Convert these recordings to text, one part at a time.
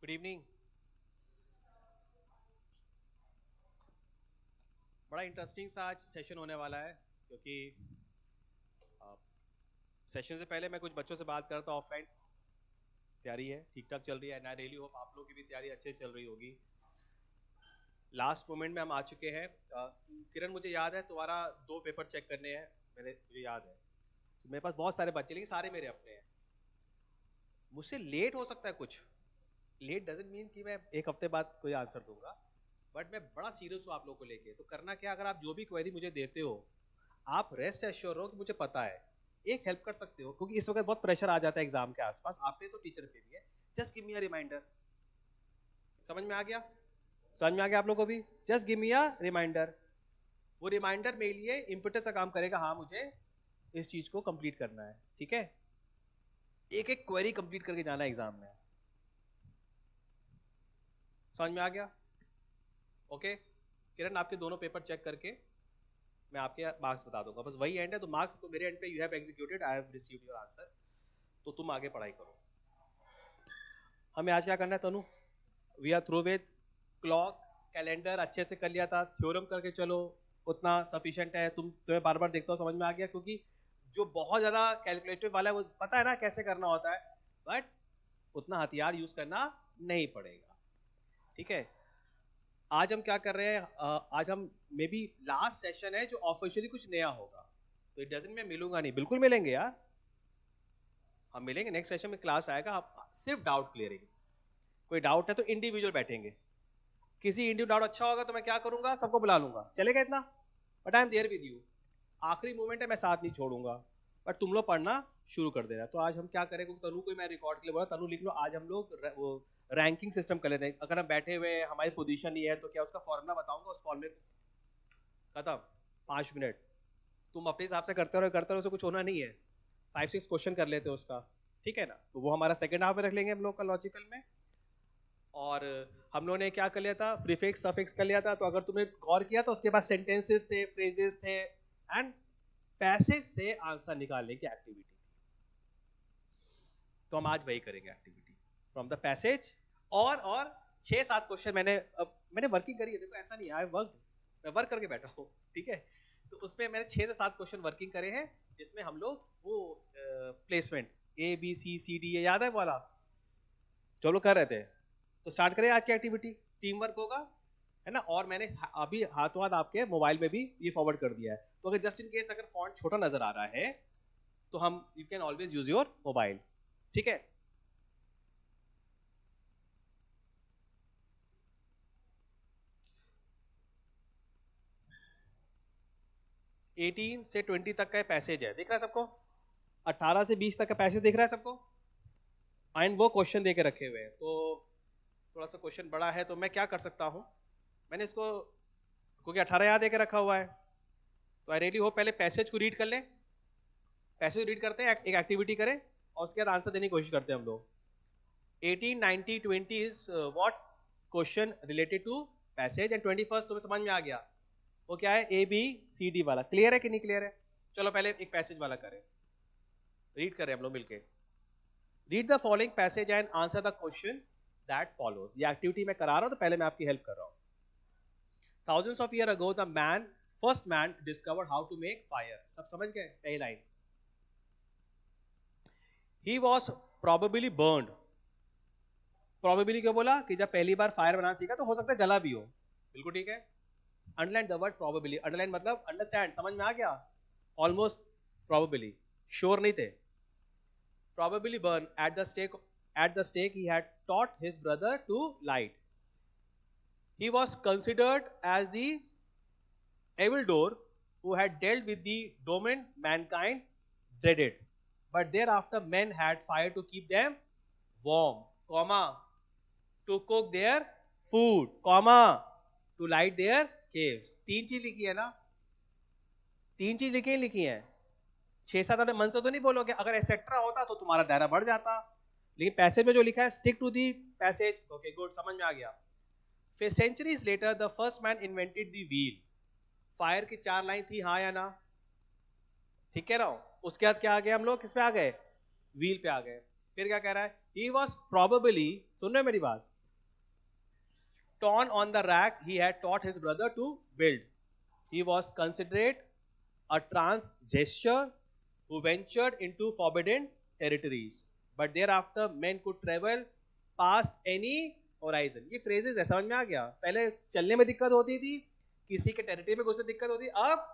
Good evening. बड़ा interesting सा आज सेशन होने वाला है, क्योंकि सेशन से पहले मैं कुछ बच्चों से बात करता हूँ। ऑफलाइन तैयारी है, ठीक ठाक चल रही है, आई रियली होप आप लोगों की भी तैयारी अच्छे से चल रही होगी। लास्ट मोमेंट में हम आ चुके हैं। किरण, मुझे याद है तुम्हारा 2 पेपर चेक करने हैं, मुझे याद है। तो मेरे पास बहुत सारे बच्चे, लेकिन सारे मेरे अपने हैं। मुझसे लेट हो सकता है कुछ, लेट डजंट मीन कि मैं एक हफ्ते बाद कोई आंसर दूंगा, बट मैं बड़ा सीरियस हूँ आप लोगों को लेके। तो करना क्या, अगर आप जो भी क्वेरी मुझे देते हो, आप रेस्ट एश्योर हो कि मुझे पता है। एक हेल्प कर सकते हो, क्योंकि इस वक्त बहुत प्रेशर आ जाता है एग्जाम के आसपास, आपने तो टीचर पे भी है। Just give me a reminder. समझ में आ गया? समझ में आ गया आप लोगों को भी? Just give me a reminder. वो रिमाइंडर मेरे लिए इम्पेटस का काम करेगा, हाँ मुझे इस चीज को कंप्लीट करना है। ठीक है, एक एक क्वेरी कंप्लीट करके जाना है एग्जाम में। समझ में आ गया? ओके किरण, आपके दोनों पेपर चेक करके मैं आपके मार्क्स बता दूंगा। बस वही एंड है, तो मार्क्स तो मेरे एंड पे, you have executed, I have received your answer. तो तुम आगे पढ़ाई करो। हमें आज क्या करना है Tanu? We are through with clock. Calendar अच्छे से कर लिया था, थ्योरम करके चलो, उतना सफिशिएंट है। तुम्हें बार बार देखता हूँ, समझ में आ गया, क्योंकि जो बहुत ज्यादा कैलकुलेटिव वाला है वो पता है ना कैसे करना होता है, बट उतना हथियार यूज करना नहीं पड़ेगा। ठीक है, आज हम क्या कर रहे हैं, आज हम मे बी लास्ट सेशन है जो ऑफिशियली कुछ नया होगा। तो इट डजंट, मैं मिलूंगा नहीं, बिल्कुल मिलेंगे यार, हम मिलेंगे। नेक्स्ट सेशन में क्लास आएगा, आप सिर्फ डाउट क्लियरिंग। कोई डाउट है तो इंडिविजुअल बैठेंगे। किसी इंडिविजुअल डाउट अच्छा होगा तो मैं क्या करूंगा, सबको बुला लूंगा, चलेगा इतना? But I am there with you. आखिरी मोमेंट है, मैं साथ नहीं छोड़ूंगा, बट तुम लोग पढ़ना शुरू कर देना। तो आज हम क्या करेंगे, तनु को मैं रिकॉर्ड के लिए बोला, तनु लिख लो। आज हम लोग वो रैंकिंग सिस्टम कर लेते हैं। अगर हम बैठे हुए हमारी पोजीशन ये है तो क्या उसका फॉर्मूला बताऊंगा, उस फॉर्मूले खत्म, 5 मिनट। तुम अपने हिसाब से करते रहो, उसे कुछ होना नहीं है। 5-6 क्वेश्चन कर लेते हो उसका, ठीक है ना? तो वो हमारा सेकंड हाफ में रख लेंगे हम लोग का लॉजिकल में। और हम लोगों ने क्या कर लिया था, प्रीफिक्स सफिक्स कर लिया था। तो अगर तुमने गौर किया तो उसके पास सेंटेंसेस थे, फ्रेजेस थे, एंड पैसेज से आंसर निकालने की एक्टिविटी थी। तो हम आज वही करेंगे, एक्टिविटी फ्रॉम द पैसेज। और 6-7 क्वेश्चन मैंने वर्किंग करी है, देखो ऐसा नहीं, आई वर्क, मैं वर्क करके बैठा हूँ, ठीक है? तो उसमें मैंने 6 से 7 क्वेश्चन वर्किंग करे हैं, जिसमें हम लोग वो प्लेसमेंट ABCD ये याद है वाला, चलो कर रहे थे। तो स्टार्ट करें आज की एक्टिविटी। टीम वर्क होगा, है ना? और मैंने अभी हाथों हाथ आपके मोबाइल में भी ये फॉरवर्ड कर दिया है। तो अगर जस्ट इन केस अगर फॉन्ट छोटा नजर आ रहा है तो हम, you can always use your mobile, ठीक है? 18 से 20 तक का पैसेज है, दिख रहा है सबको? 18 से 20 तक का पैसेज दिख रहा है सबको? एंड वो क्वेश्चन दे के रखे हुए हैं। तो थोड़ा सा क्वेश्चन बड़ा है, तो मैं क्या कर सकता हूँ, मैंने इसको, क्योंकि 18 यहाँ दे के रखा हुआ है, तो आई रियली होप पहले पैसेज को रीड कर लें। पैसेज रीड करते हैं, एक एक्टिविटी करें, और उसके बाद आंसर देने की कोशिश करते हैं हम लोग। 18, 19, 20 is what question related to passage, and 21 तुम्हें समझ में आ गया वो क्या है, ABCD वाला। क्लियर है कि नहीं क्लियर है? चलो पहले एक पैसेज वाला करें, रीड करें हम लोग मिलके। Read the following passage and answer the question that follows. ये एक्टिविटी मैं करा रहा हूं, तो पहले मैं आपकी हेल्प कर रहा हूं। Thousands of years ago, the first man discovered how to make fire. सब समझ गए पहली line? He was probably burned. Probably क्यों बोला? कि जब पहली बार फायर बनाना सीखा तो हो सकता है जला भी हो। बिल्कुल ठीक है। Underline the word probably। Underline मतलब अंडरस्टैंड, समझ में आ गया? ऑलमोस्ट probably, श्योर नहीं थे। Probably burn at the stake. At the stake, he had taught his brother to light. He was considered as the Evildoer who had dealt with the domain mankind dreaded. But thereafter men had fire to keep them warm, comma, to cook their food, comma, to light their caves. 3 चीज लिखी है ना? 3 चीज लिखी है। 6-7 अपने मन से तो नहीं बोलोगे, अगर एसेट्रा होता तो तुम्हारा दायरा बढ़ जाता, लेकिन पैसेज में जो लिखा है, stick to the passage. Okay good, समझ में आ गया। फिर centuries later the first man invented the wheel. Fire की 4 लाइन थी, हाँ या ना? ठीक कह रहा हूं? उसके बाद क्या आ गए हम लोग, किस पे आ गए? व्हील पे आ गए। फिर क्या कह रहा है? ही वॉज प्रोबेबली, सुन रहे मेरी बात, torn on the rack he had taught his brother to build. He was considered a transgressor who ventured into forbidden territories. But thereafter men could travel past any horizon. ये phrases है, समझ में आ गया? पहले चलने में दिक्कत होती थी, किसी के टेरिटरी में घुसने दिक्कत होती, अब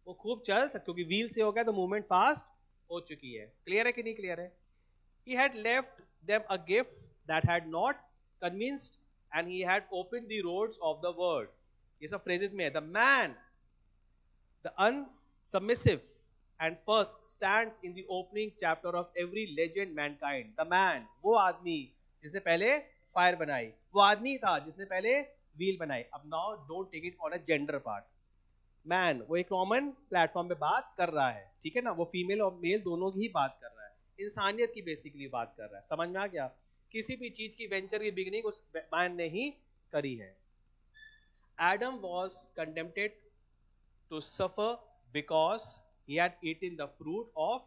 वो खूब चल सकते, क्योंकि व्हील से हो गया तो मूवमेंट फास्ट हो चुकी है. क्लियर है कि नहीं क्लियर है? He had left them a gift that had not convinced, and he had opened the roads of the world. ये सब phrases में है. The man, the unsubmissive and first, stands in the opening chapter of every legend mankind. The man, वो आदमी जिसने पहले fire बनाई, वो आदमी था जिसने पहले व्हील बनाई. अब now don't take it on a gender part. Man वो एक कॉमन प्लेटफॉर्म पे बात कर रहा है, ठीक है ना? वो फीमेल और मेल दोनों की ही बात कर रहा है, इंसानियत की बेसिकली बात कर रहा है. समझ में आ गया? किसी भी चीज की वेंचर की बिगिनिंग उस मैन ने ही करी है. Adam was condemned to suffer because he had eaten the fruit of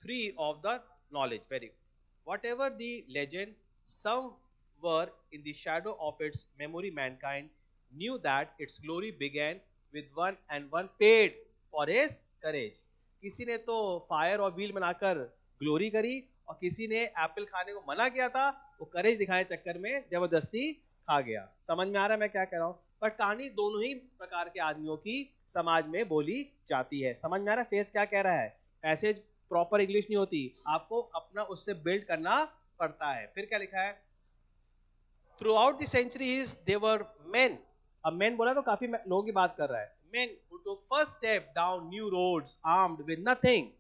tree of the knowledge. Very good. Whatever the legend, some were in the shadow of its memory. Mankind knew that its glory began with one, and one paid for his courage. किसी ने तो fire और wheel बनाकर glory करी, और किसी ने Apple खाने को मना किया था, वो करेज दिखाने चक्कर में जबरदस्ती खा गया. समझ में आ रहा है मैं क्या कह रहा हूँ? पर कहानी दोनों ही प्रकार के आदमियों की समाज में बोली जाती है. समझ में आ रहा है फेस क्या कह रहा है? ऐसे प्रॉपर इंग्लिश नहीं होती, आपको अपना उससे बिल्ड करना पड़ता है. फिर क्या लिखा है? Throughout the centuries there were men. अब मेन बोला तो काफी लोगों की बात कर रहा है. Men who took first step down new roads armed with nothing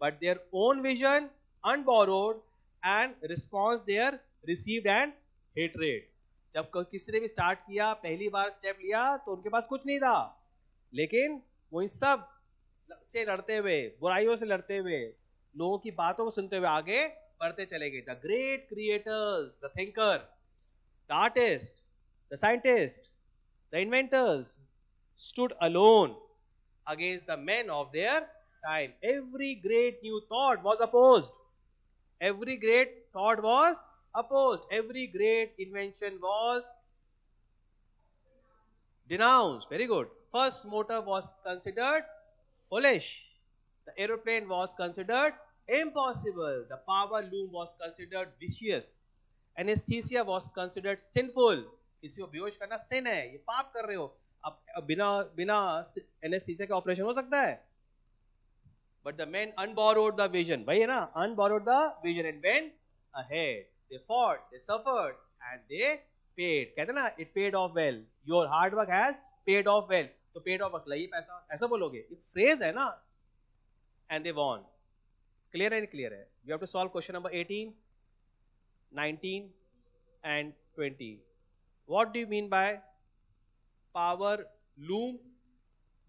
but their own vision, unborrowed, and response their received and hatred. जब किसी ने भी स्टार्ट किया, पहली बार स्टेप लिया, तो उनके पास कुछ नहीं था, लेकिन वो इन सब से लड़ते हुए, बुराइयों से लड़ते हुए, लोगों की बातों को सुनते हुए आगे बढ़ते चले गए. The great creators, the thinker, the artist, the scientist, the inventors stood alone against the men of their time. Every great new thought was opposed. Every great thought was opposed. Every great invention was denounced. Very good. First motor was considered foolish. The aeroplane was considered impossible. The power loom was considered vicious. Anesthesia was considered sinful. किसी को बेहोश करना sin है, ये पाप कर रहे हो. अब बिना एनेस्थीसिया के ऑपरेशन हो सकता है? But the men unborrowed the vision. वही है ना, unborrowed the vision and went ahead. They fought, they suffered, and they paid. कहते ना, it paid off well. Your hard work has paid off well. तो paid off अगला ही पैसा, ऐसा बोलोगे? ये phrase है ना. And they won. Clear है? Clear है? You have to solve question number 18, 19, and 20. What do you mean by power loom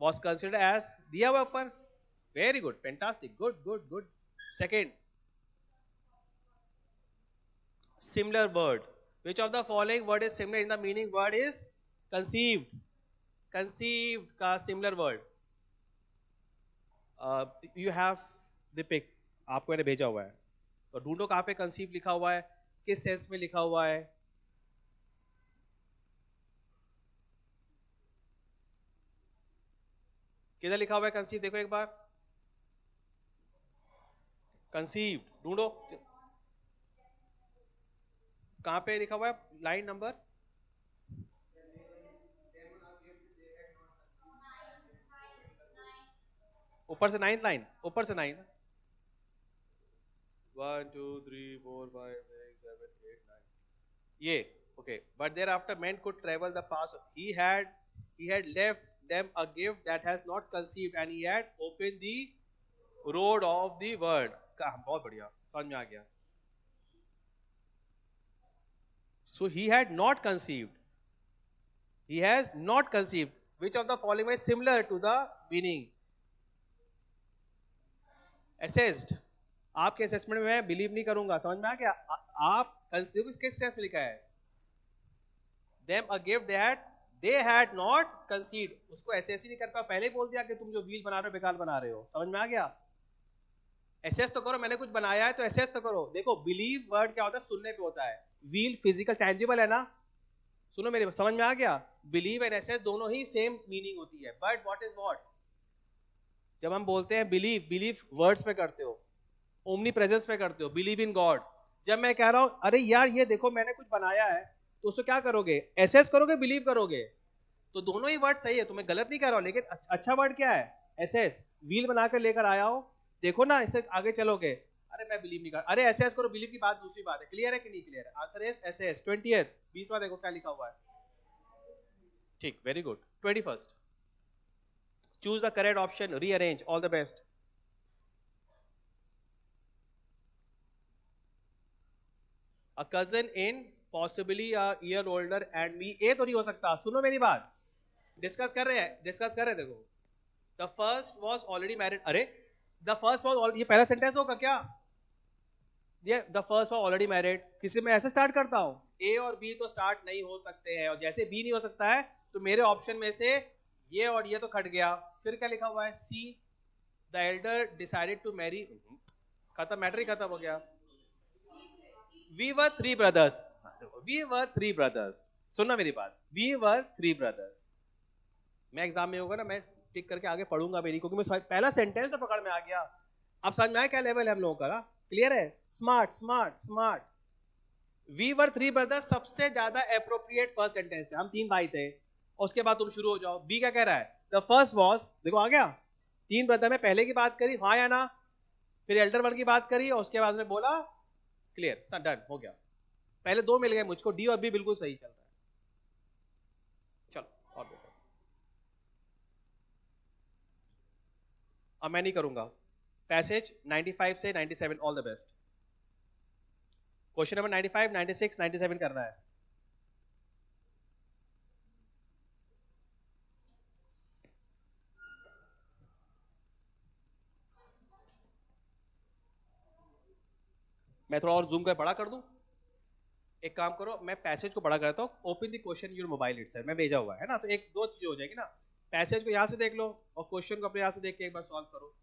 was considered as? दिया हुआ ऊपर. Very good, fantastic, good, good, good. Second, similar word. Which of the following word is similar in the meaning? Word is conceived. Conceived का similar word. You have the pic. आपको मैंने भेजा हुआ है, तो ढूंढो कहाँ पे conceived लिखा हुआ है, किस सेंस में लिखा हुआ है. किधर लिखा हुआ है कंसीव? देखो एक बार. कंसीव ढूंढो कहां पे लिखा हुआ है, लाइन नंबर. ऊपर से 9th लाइन, ऊपर से 9th. 1 2 3 4 5 6 7 8 9 ये okay. But thereafter men could travel the path. He had left them a gift that has not conceived, and he had opened the road of the world. बहुत बढ़िया, समझ में आ गया. So he had not conceived. He has not conceived. Which of the following is similar to the meaning? Assessed. आपके assessment में मैं believe नहीं करूंगा. समझ में आ गया? आप कंसीव किस सेंस में लिखा है? Them a gift that they had not conceived. उसको ऐसे नहीं कर पाया, पहले ही बोल दिया कि तुम जो व्हील बना रहे हो बेकार बना रहे हो. समझ में आ गया? एसेस तो करो, मैंने कुछ बनाया है तो एसेस तो करो. देखो बिलीव वर्ड क्या होता है? सुनने पे होता है. व्हील फिजिकल टेंजिबल है ना, सुनो मेरे, समझ में आ गया? बिलीव एंड एसेस दोनों ही सेम मीनिंग होती है, बट व्हाट इज व्हाट? जब हम बोलते हैं बिलीव, बिलीव वर्ड्स पे करते हो, ओमनी प्रेजेंस पे करते हो, बिलीव इन गॉड। जब मैं कह रहा हूं अरे यार ये देखो मैंने कुछ बनाया है, तो उसको क्या करोगे? एसेस करोगे, बिलीव करोगे? तो दोनों ही वर्ड सही है, तो मैं गलत नहीं कह रहा हूं, लेकिन अच्छा वर्ड क्या है? एसेस। व्हील बनाकर लेकर आया हो, देखो ना इससे आगे चलोगे। अरे मैं बिलीव नहीं कर, अरे एसेस करो, बिलीव की बात दूसरी बात है। क्लियर है कि नहीं क्लियर है? Answer is assess. 20th 20वां देखो क्या लिखा हुआ है। ठीक, very good. 21st, choose the correct option, rearrange, all the best. A cousin in possibly a year older and me, ए तो नहीं हो सकता। सुनो मेरी बात, डिस्कस कर रहे हैं, डिस्कस कर रहे हैं। देखो, the first was already married, अरे द फर्स्ट वॉज, ये पहला सेंटेंस होगा क्या? ये the first was already married, किसी में ऐसे स्टार्ट करता हूं? ए और बी तो स्टार्ट नहीं हो सकते हैं, और जैसे बी नहीं हो सकता है तो मेरे ऑप्शन में से ये और ये तो खट गया। फिर क्या लिखा हुआ है? See, the elder decided to marry, खत्म, मैटर ही खत्म हो गया। We were three brothers. We were three brothers. सुनना मेरी बात, We were three brothers. मैं एग्जाम में होगा ना, मैं टिक करके आगे पढ़ूंगा मेरी, क्योंकि मैं पहला सेंटेंस तो पकड़ में आ गया। अब समझ में आया क्या लेवल है हम लोगों का? क्लियर है? Smart smart smart. We were three brothers सबसे ज्यादा अप्रोप्रिएट फर्स्ट सेंटेंस है। हम तीन भाई थे, उसके बाद तुम शुरू हो जाओ। बी क्या कह रहा है? द फर्स्ट वॉज, देखो आ गया, तीन ब्रदर में पहले की बात करी, हाँ या ना, फिर एल्डर वन की बात करी, और उसके बाद उसने बोला क्लियर, सर डन हो गया। पहले दो मिल गए मुझको, डी और बी बिल्कुल सही चल रहा है। चलो और देखो, अब मैं नहीं करूंगा। पैसेज 95 से 97, all the best. Question number 95, 96, 97 करना है। मैं थोड़ा और जूम कर बड़ा कर दूं? एक काम करो, मैं पैसेज को बड़ा करता हूँ, open the question your mobile itself, मैं भेजा हुआ है ना, तो एक दो चीजें हो जाएगी ना। पैसेज को यहाँ से देख लो और क्वेश्चन को अपने यहाँ से देख के एक बार सॉल्व करो।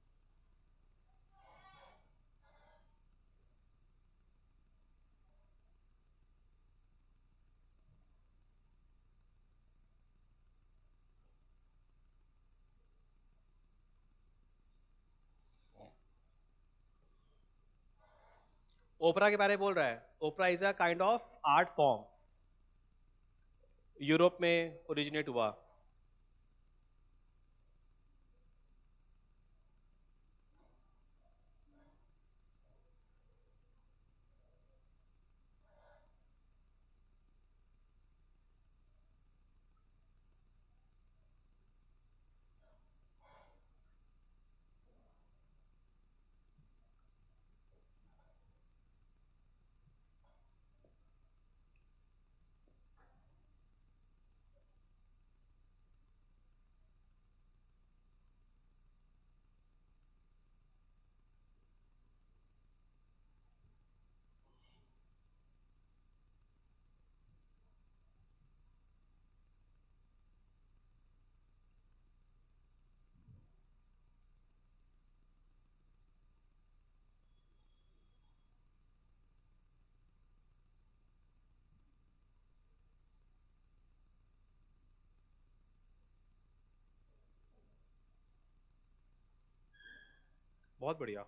ओपरा के बारे में बोल रहा है। Opera is a kind of art form, Europe में ओरिजिनेट हुआ। बहुत बढ़िया,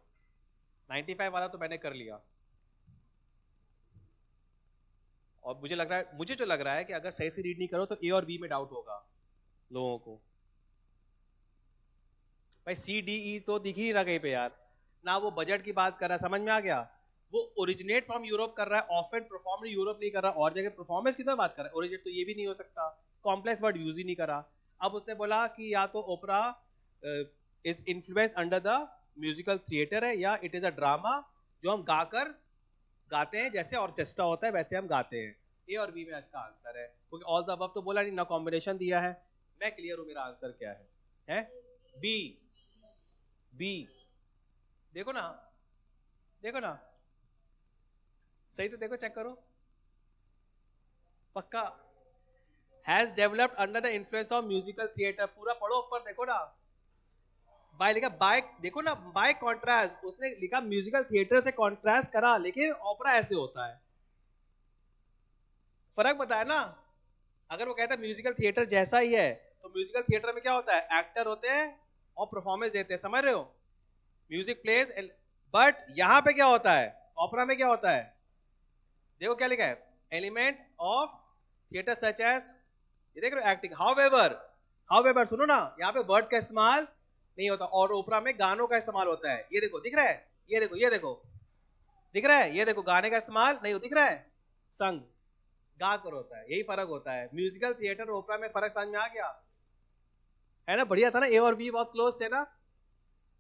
95 वाला तो मैंने कर लिया। और मुझे लग रहा है, मुझे जो लग रहा है कि अगर सही से रीड नहीं करो तो ए और बी में डाउट होगा लोगों को। भाई सी डी ई तो दिख ही नहीं रहा कहीं पे यार, ना वो बजट की बात कर रहा है, समझ में आ गया? वो ओरिजिनेट फ्रॉम यूरोप कर रहा है, ऑफन परफॉर्म यूरोप नहीं कर रहा, और जगह परफॉर्मेंस की तो बात कर रहा है। ओरिजिनेट तो ये भी नहीं हो सकता, कॉम्प्लेक्स वर्ड यूज ही नहीं करा। अब उसने बोला कि या तो opera is influence under the musical theatre है, या इट इज अ ड्रामा जो हम गाते हैं, जैसे ऑर्केस्ट्रा होता है वैसे हम गाते हैं। ए और बी में इसका आंसर है, क्योंकि ऑल द अबव तो बोला नहीं ना, कॉम्बिनेशन दिया है। मैं क्लियर हूं मेरा आंसर क्या है बी। बी, देखो ना, देखो ना, सही से देखो, चेक करो, पक्का। Has developed under the influence of musical theatre, पूरा पढ़ो ऊपर देखो ना, बाय लिखा, बाय देखो ना, बाय कॉन्ट्रास्ट, उसने लिखा म्यूजिकल थिएटर से कॉन्ट्रास्ट करा, लेकिन ओपेरा ऐसे होता है, फर्क बताया ना। अगर वो कहता है म्यूजिकल थिएटर जैसा ही है, तो म्यूजिकल थिएटर में क्या होता है, एक्टर होते हैं और परफॉर्मेंस देते हैं, समझ रहे हो, म्यूजिक प्लेस। बट यहां पे क्या होता है, ओपेरा में क्या होता है, देखो क्या लिखा है, element of theatre such as, ये देख रहे हो, एक्टिंग। हाउएवर सुनो ना, यहाँ पे वर्ड का इस्तेमाल नहीं होता, और ओपेरा में गानों का इस्तेमाल होता है। ये देखो दिख रहा है, ये देखो दिख रहा है, ये देखो गाने का इस्तेमाल नहीं हो, दिख रहा है, संग गा कर होता है, यही फर्क होता है। म्यूजिकल थिएटर और ओपेरा में फर्क समझ में आ गया है ना, बढ़िया था ना, ए और बी बहुत क्लोज थे ना।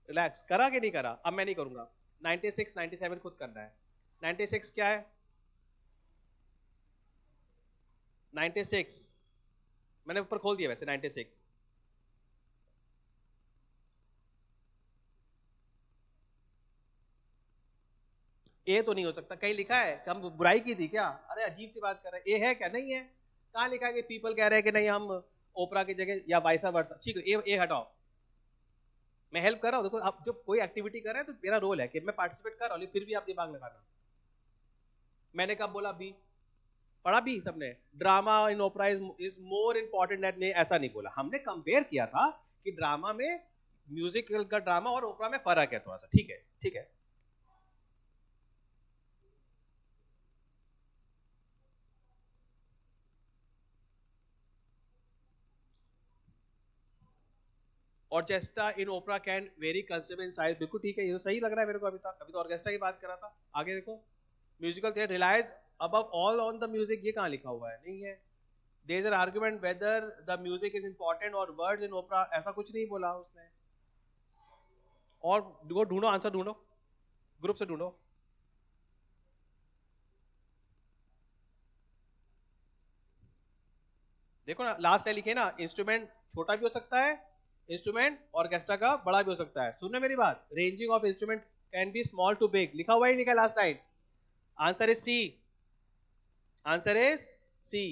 रिलैक्स, करा कि नहीं करा, अब मैं नहीं करूंगा। 96 97 खुद करना है। 96 क्या है, 96 मैंने ऊपर खोल दिया वैसे, 96 ए तो नहीं हो सकता, कहीं लिखा है कि हम बुराई की थी क्या, अरे अजीब सी बात कर रहे हैं, ए है क्या, नहीं है, कहाँ लिखा है कि पीपल कह रहे हैं कि नहीं हम ओपरा की जगह, या वाइसा वर्सा, ठीक है, ए हटाओ, मैं हेल्प कर रहा हूँ, देखो आप जब कोई एक्टिविटी कर रहे हैं तो मेरा रोल है कि मैं पार्टिसिपेट कर रहा हूँ, फिर भी आप दिमाग लगाना। मैंने कब बोला बी, पढ़ा भी सबने, drama in opera is more important that, ने ऐसा नहीं बोला, हमने कंपेयर किया था कि ड्रामा में, म्यूजिकल का ड्रामा और ओपरा में फर्क है थोड़ा सा, ठीक है ठीक है। Orchestra in opera can very considerable in size, बिल्कुल ठीक है, ये तो सही लग रहा है मेरे को, अभी तो ऑर्केस्ट्रा की बात करा था। आगे देखो, musical theatre relies above all on the music, ये कहाँ लिखा हुआ है, नहीं है। There is an argument whether the music is important और वर्ड्स इन ओपरा, ऐसा कुछ नहीं बोला उसने। और वो ढूंढो, आंसर ढूंढो, ग्रुप से ढूंढो। देखो ना लास्ट लाइन लिखे ना, इंस्ट्रूमेंट छोटा भी हो सकता है, इंस्ट्रूमेंट ऑर्केस्ट्रा का बड़ा भी हो सकता है, सुनने मेरी बात, ranging of instrument can be small to big, लिखा हुआ ही नहीं, last line, answer is C, answer is C.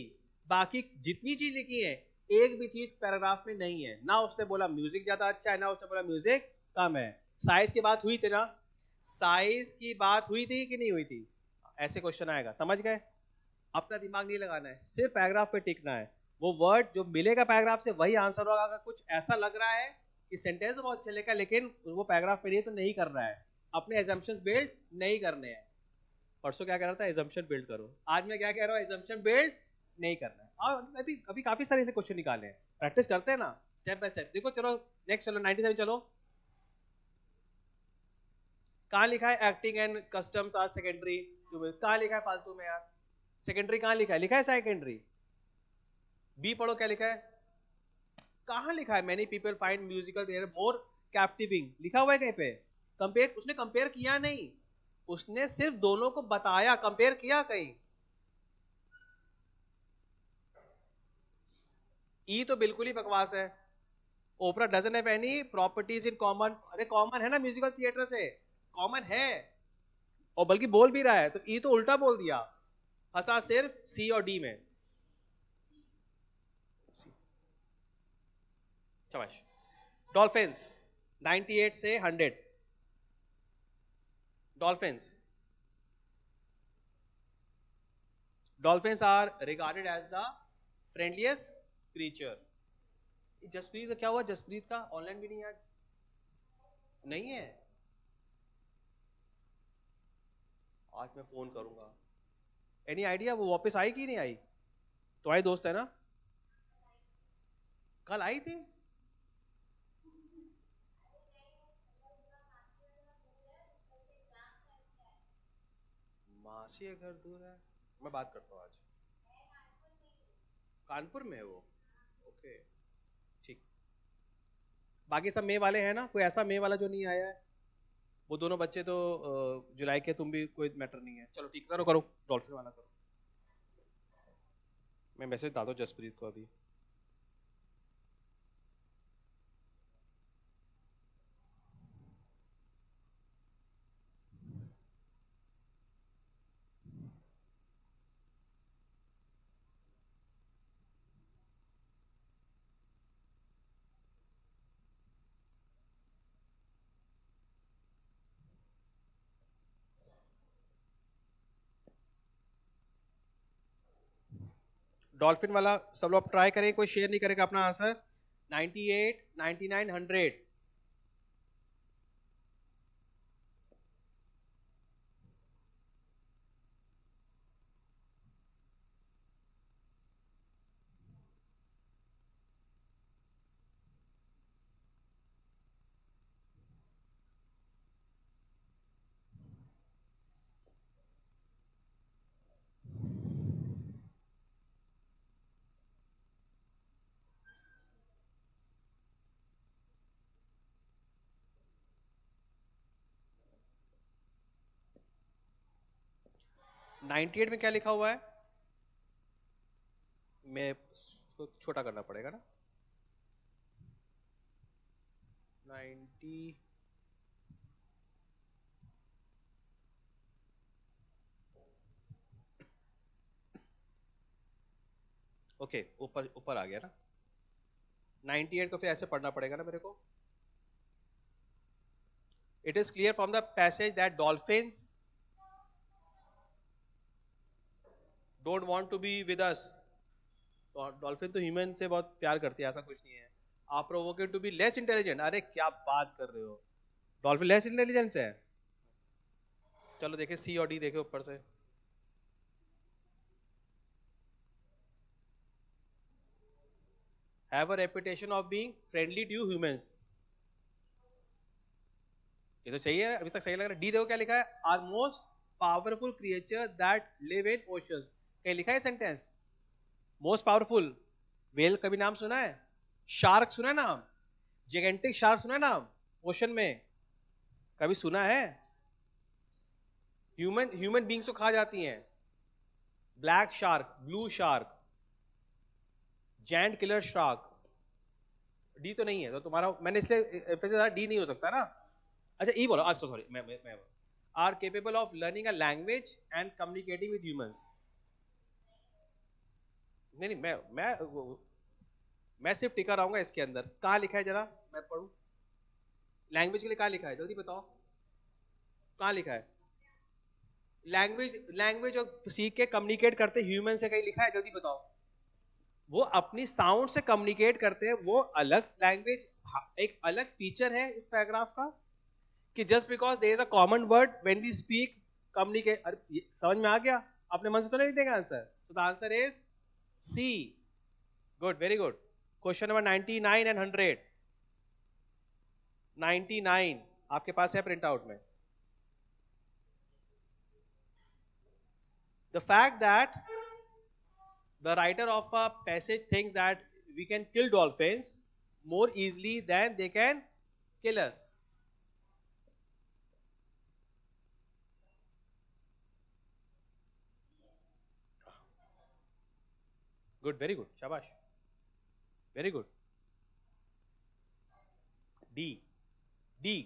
बाकी जितनी चीज लिखी है, एक भी चीज पैराग्राफ में नहीं है, ना उसने बोला म्यूजिक ज्यादा अच्छा है, ना उसने बोला म्यूजिक कम है। साइज की बात हुई थी ना, साइज की बात हुई थी कि नहीं हुई थी, ऐसे क्वेश्चन आएगा, समझ गए। अपना दिमाग नहीं लगाना है, सिर्फ पैराग्राफ पे टिकना है, वो वर्ड जो मिलेगा पैराग्राफ से वही आंसर होगा। अगर कुछ ऐसा लग रहा है कि सेंटेंस बहुत चलेगा लेकिन वो पैराग्राफ पे नहीं, तो नहीं कर रहा है, अपने एजम्पशंस बिल्ड नहीं करने हैं। परसों क्या कह रहा था, एजम्पशन बिल्ड करो, आज मैं क्या कह रहा हूँ, एजम्पशन बिल्ड नहीं करना है। और अभी अभी काफी सारे ऐसे क्वेश्चन निकाले हैं, प्रैक्टिस करते हैं ना, स्टेप बाय स्टेप। देखो चलो नेक्स्ट, चलो 97 चलो, कहाँ लिखा है acting and customs are secondary, कहाँ लिखा है फालतू में यार, सेकेंडरी कहाँ लिखा है, लिखा है सेकेंडरी। बी पढ़ो क्या लिखा है, कहाँ लिखा है, many people find musical theatre more captivating, लिखा हुआ है कहीं पे, कंपेयर, उसने कंपेयर किया नहीं, उसने सिर्फ दोनों को बताया, कंपेयर किया कहीं। ई तो बिल्कुल ही बकवास है, opera doesn't have any properties in common, अरे कॉमन है ना म्यूजिकल थिएटर से, कॉमन है, और बल्कि बोल भी रहा है, तो ई तो उल्टा बोल दिया, फंसा सिर्फ सी और डी में। शाबाश। डॉल्फिन्स 98 से 100, dolphins, dolphins are regarded as the friendliest creature. Jaspreet का क्या हुआ, जसप्रीत का ऑनलाइन भी नहीं आज, नहीं है, आज मैं फोन करूंगा। एनी आइडिया वो वापस आई कि नहीं आई, तुम्हारी दोस्त है ना, कल आई थी, मासी का घर दूर है, मैं बात करता हूँ आज, कानपुर में है वो, ओके ठीक। बाकी सब मई वाले हैं ना, कोई ऐसा मई वाला जो नहीं आया है, वो दोनों बच्चे तो जुलाई के, तुम भी कोई मैटर नहीं है, चलो ठीक, करो करो डॉल्फिन वाला करो, मैं मैसेज डालता हूँ जसप्रीत को अभी। डॉल्फिन वाला सब लोग ट्राई करें, कोई शेयर नहीं करेगा अपना आंसर। 98, 99, 100। नाइनटी एट में क्या लिखा हुआ है? मैं छोटा करना पड़ेगा ना। 90, ओके, ऊपर ऊपर आ गया ना। 98 को फिर ऐसे पढ़ना पड़ेगा ना मेरे को। It is clear from the passage that dolphins don't want to be with us. Dolphin तो ह्यूमन से बहुत प्यार करती है, ऐसा कुछ नहीं है। आप प्रोवोकेड टू बी लेस इंटेलिजेंट, अरे क्या बात कर रहे हो, डॉल्फिन लेस इंटेलिजेंट है। चलो देखे सी और डी, देखे ऊपर से। Have a reputation of being friendly to humans, ये तो चाहिए, अभी तक सही लग रहा है। डी देखो क्या लिखा है, are most powerful creature that live in oceans. क्या लिखा है सेंटेंस? Most powerful. वेल कभी नाम सुना है? शार्क सुना है नाम? जिगेंटिक शार्क सुना है नाम ओशन में? कभी सुना है? ह्यूमन बींग्स को खा जाती हैं। Black shark, blue shark, giant killer shark. D तो नहीं है, तो तुम्हारा मैंने इसलिए डी नहीं हो सकता ना। अच्छा ई बोलो, अच्छा सॉरी, मैं are capable of learning a language and communicating with humans. नहीं नहीं, मैं सिर्फ टिका रहूंगा इसके अंदर। कहाँ लिखा है जरा मैं पढ़ूं? लैंग्वेज के लिए कहाँ लिखा है, जल्दी बताओ, कहाँ लिखा है? लैंग्वेज, लैंग्वेज और सीख के कम्युनिकेट करते ह्यूमन से कहीं लिखा है? जल्दी बताओ। वो अपनी साउंड से कम्युनिकेट करते हैं, वो अलग लैंग्वेज, एक अलग फीचर है इस पैराग्राफ का, कि just because there is a common word when we speak communicate. समझ में आ गया? अपने मन से तो नहीं देगा आंसर, तो the answer is C. Good, very good. Question number 99 and 100। 99 आपके पास है प्रिंट आउट में। The fact that the writer of a passage thinks that we can kill dolphins more easily than they can kill us. Good, very good, shabash, very good. D, D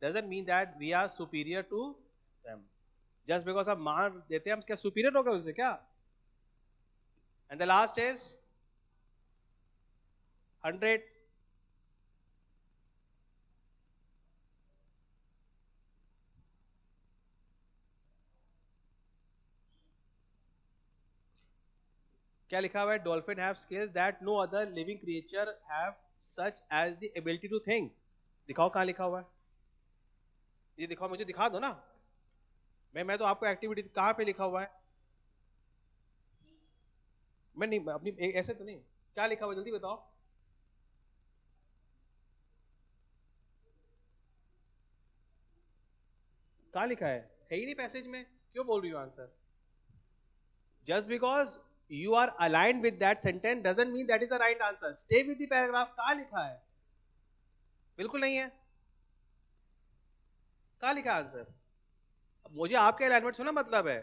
doesn't mean that we are superior to them. Just because हम मार देते हैं, हम क्या superior हो गए उससे क्या? And the last is 100. क्या लिखा हुआ है? Dolphin have skills that no other living creature have such as the ability to think. दिखाओ कहाँ लिखा हुआ है, ये दिखाओ, मुझे दिखा दो ना। मैं तो आपको एक्टिविटी कहाँ पे लिखा हुआ है? मैं नहीं, अपनी ऐसे तो नहीं, क्या लिखा हुआ जल्दी बताओ। कहाँ लिखा है ही नहीं पैसेज में, क्यों बोल रही हो answer? Just because you are aligned with that sentence doesn't mean that is the right answer. Stay with the paragraph. कहाँ लिखा है? बिल्कुल नहीं है। कहाँ लिखा आंसर? मुझे आपके अलाइनमेंट सुना मतलब है।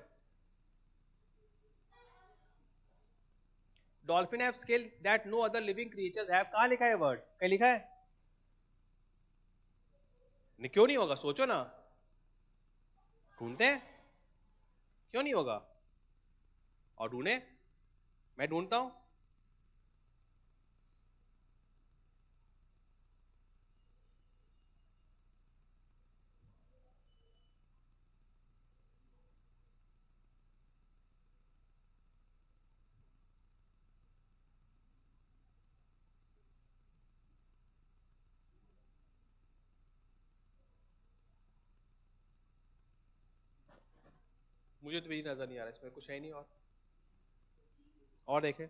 Dolphin have skill that no other living creatures have, कहाँ लिखा है वर्ड? कहीं लिखा है? नहीं, क्यों नहीं होगा, सोचो ना, ढूंढते हैं, क्यों नहीं होगा? और ढूंढे, मैं ढूंढता हूं। मुझे तो भी नजर नहीं आ रहा, इसमें कुछ है ही नहीं। और देखें,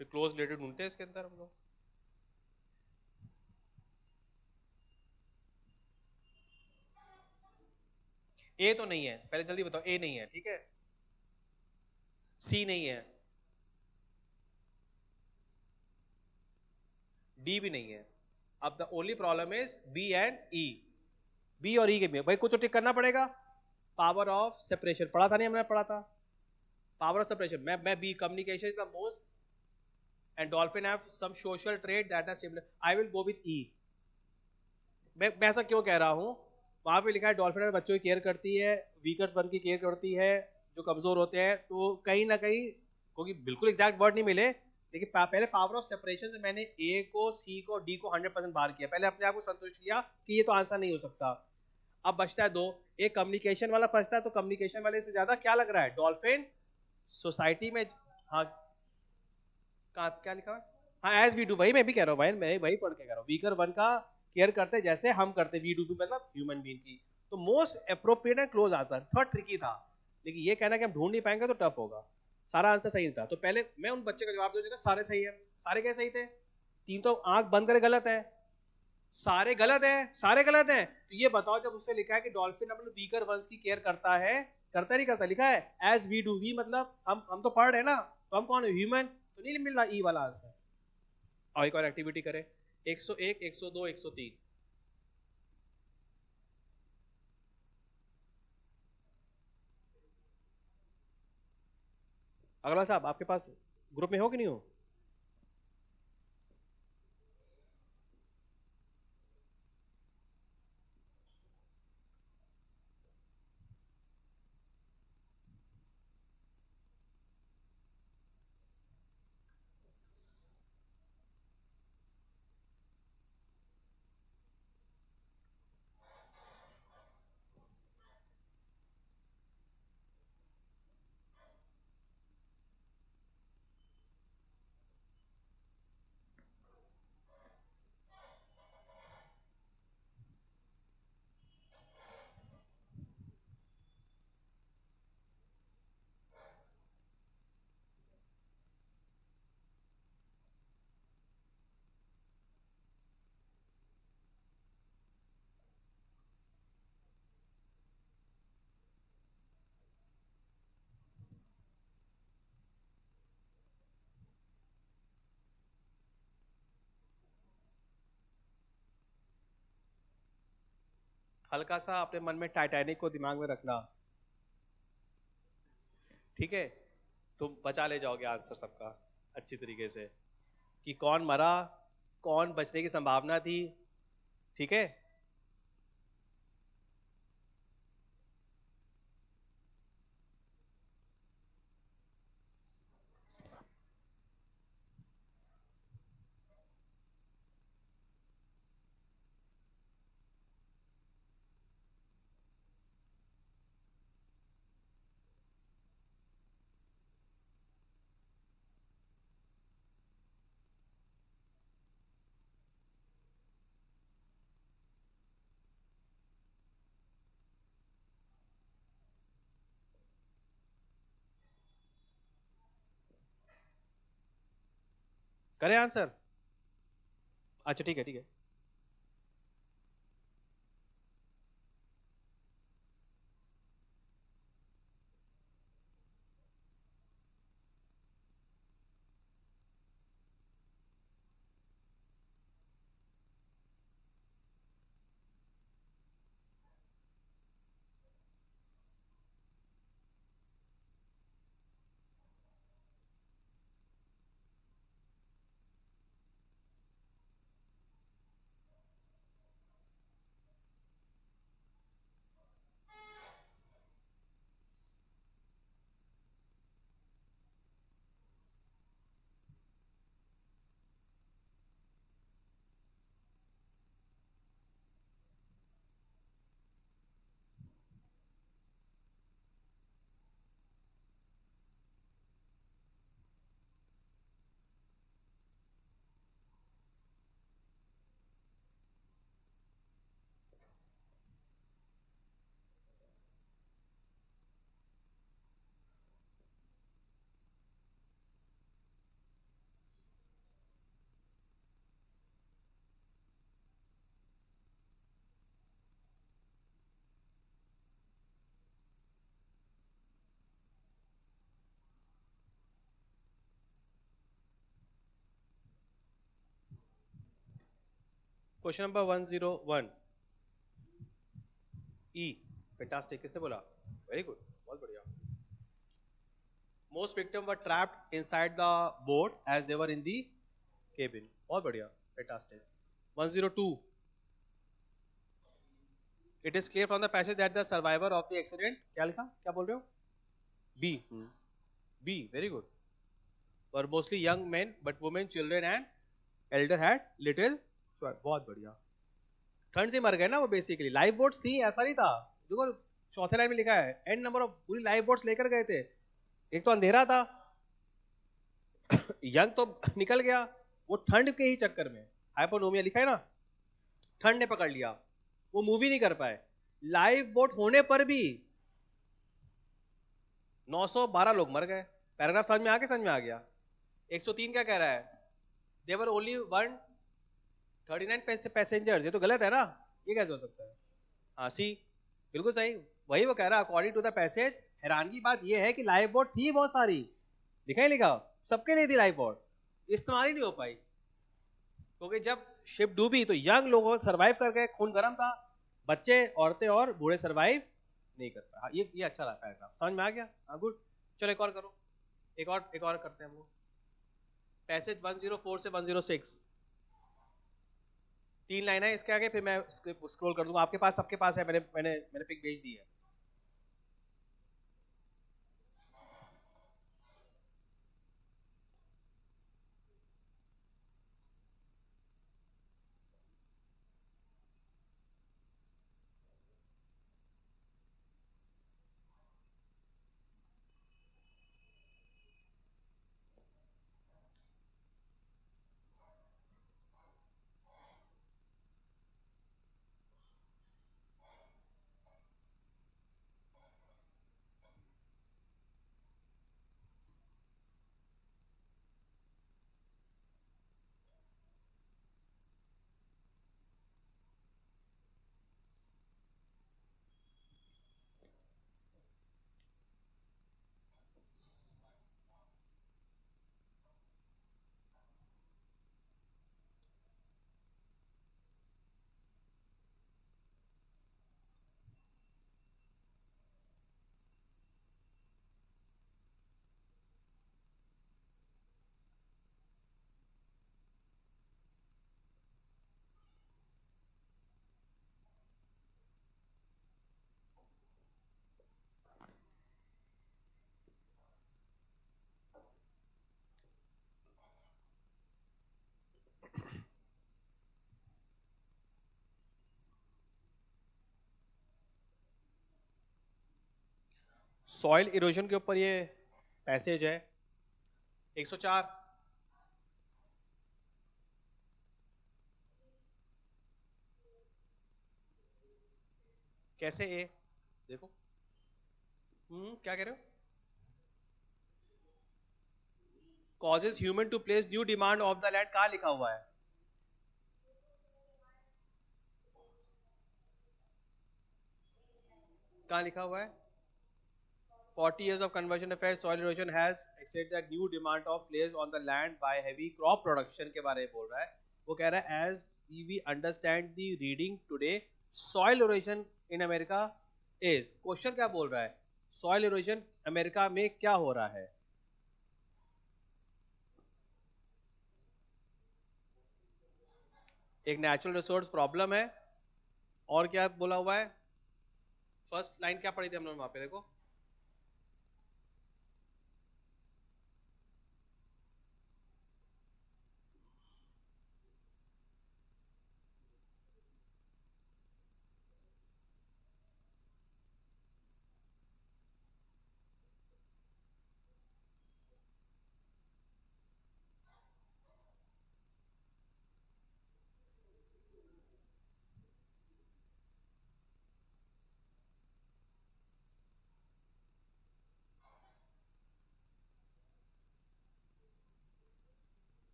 फिर क्लोज रिलेटेड ढूंढते हैं इसके अंदर हम लोग। ए तो नहीं है, पहले जल्दी बताओ, ए नहीं है, ठीक है। सी नहीं है, डी भी नहीं है। अब the only problem is B and E. B और ई के भी भाई कुछ तो टिक करना पड़ेगा। पावर ऑफ सेपरेशन पढ़ा था, नहीं हमने पढ़ा था? Power of separation, maybe, communication is the most, and dolphin have some social trait that are similar, I will go with E. मैं ऐसा क्यों कह रहा हूं, वहां पे लिखा है डॉल्फिन बच्चों की केयर करती है, वीकर्स वन की केयर करती है, जो कमजोर होते हैं, तो कहीं ना कहीं, क्योंकि बिल्कुल एग्जैक्ट वर्ड नहीं मिले, लेकिन पहले पावर ऑफ सेपरेशन से मैंने ए को, सी को, डी को 100% बाहर किया, पहले अपने आप को संतुष्ट किया कि ये तो आंसर नहीं हो सकता। अब बचता है दो, एक कम्युनिकेशन वाला बचता है, तो कम्युनिकेशन वाले से ज्यादा क्या लग रहा है, डॉल्फिन सोसाइटी में। हाँ, क्या लिखा है? हाँ, एज वी डू, वही मैं भी कह रहा हूँ भाई, मैं वही पढ़ के कह रहा हूँ, वीकर वन का केयर करते जैसे हम करते, वी डू मतलब ह्यूमन बीइंग की। तो most appropriate and close answer, थोड़ा ट्रिकी था, लेकिन ये कहना कि हम ढूंढ नहीं पाएंगे तो टफ होगा। सारा आंसर सही था, तो पहले मैं उन बच्चे का जवाब दूंगा सारे सही है। सारे क्या सही थे? तीन तो आंख बंद करे गलत है, सारे गलत है, सारे गलत है। तो ये बताओ, जब उससे लिखा है कि डॉल्फिन अपने वीकर वंस की केयर करता है, करता नहीं करता, लिखा है एज वी डू, वी मतलब हम तो पढ़ रहे हैं ना, तो हम कौन है, ह्यूमन, तो नहीं मिल रहा ई वाला आंसर। और एक और एक्टिविटी करें, 101, 102, 103। अगला साहब आपके पास ग्रुप में हो कि नहीं हो? हल्का सा अपने मन में टाइटैनिक को दिमाग में रखना, ठीक है? तुम बचा ले जाओगे आंसर सबका अच्छी तरीके से, कि कौन मरा, कौन बचने की संभावना थी, ठीक है? करें आंसर? अच्छा ठीक है, ठीक है। क्वेश्चन नंबर 101 ई, फैंटास्टिक, किसने बोला? वेरी गुड, बहुत बढ़िया. Most victims were trapped inside the boat as they were in the cabin. बहुत बढ़िया, fantastic. 102. It is clear from the passage that the survivor of the accident, क्या लिखा, क्या बोल रहे हो? B. B, very good. Were mostly young men, but women, children and elder had little choice. बहुत बढ़िया. ठंड से मर गए ना वो बेसिकली. लाइफ बोट्स थी, ऐसा नहीं था. देखो चौथे लाइन में लिखा है एंड नंबर ऑफ पूरी लाइफ बोट्स लेकर गए थे. एक तो अंधेरा था, यंग तो निकल गया, वो ठंड के ही चक्कर में, हाइपोनोमिया लिखा है ना, ठंड ने पकड़ लिया, वो मूवी नहीं कर पाए. लाइफ बोट होने पर भी 912 लोग मर गए. पैराग्राफ समझ में आ गया? समझ में आ गया. 103 क्या कह रहा है? देवर ओनली 139 पैसेंजर्स. ये तो गलत है ना, ये कैसे हो सकता है? हाँ सी, बिल्कुल सही, वही वो कह रहा है. अकॉर्डिंग टू द पैसेज, हैरानगी बात ये है कि लाइफ बोट थी बहुत सारी, लिखा ही लिखा, सबके लिए थी लाइफ बोट, इस्तेमाल ही नहीं हो पाई. क्योंकि जब शिप डूबी तो यंग लोग सरवाइव कर गए, खून गर्म था, बच्चे, औरतें और बूढ़े सरवाइव नहीं कर पाए. ये अच्छा रहा पैराग्राफ, समझ में आ गया? हाँ गुड. चलो एक और करो, एक और करते हैं हम लोग. पैसेज 104 से 106, 3 लाइन है इसके आगे, फिर मैं स्क्रॉल कर दूंगा. आपके पास, सबके पास है, मैंने पिक भेज दी है. सॉइल इरोजन के ऊपर ये पैसेज है. 104, कैसे ए, देखो. क्या कह रहे हो? Causes human to place new demand of the land, कहाँ लिखा हुआ है? कहाँ लिखा हुआ है? 40 years of conversion affairs, soil erosion has exceeded the new demand of place on the land by heavy crop production के बारे में बोल रहा है. वो कह रहा है as we understand the reading today, soil erosion in America is. Question क्या बोल रहा है? soil erosion अमेरिका में क्या हो रहा है? एक नेचुरल रिसोर्स प्रॉब्लम है, और क्या बोला हुआ है? फर्स्ट लाइन क्या पढ़ी थी हमने वहां पे, देखो.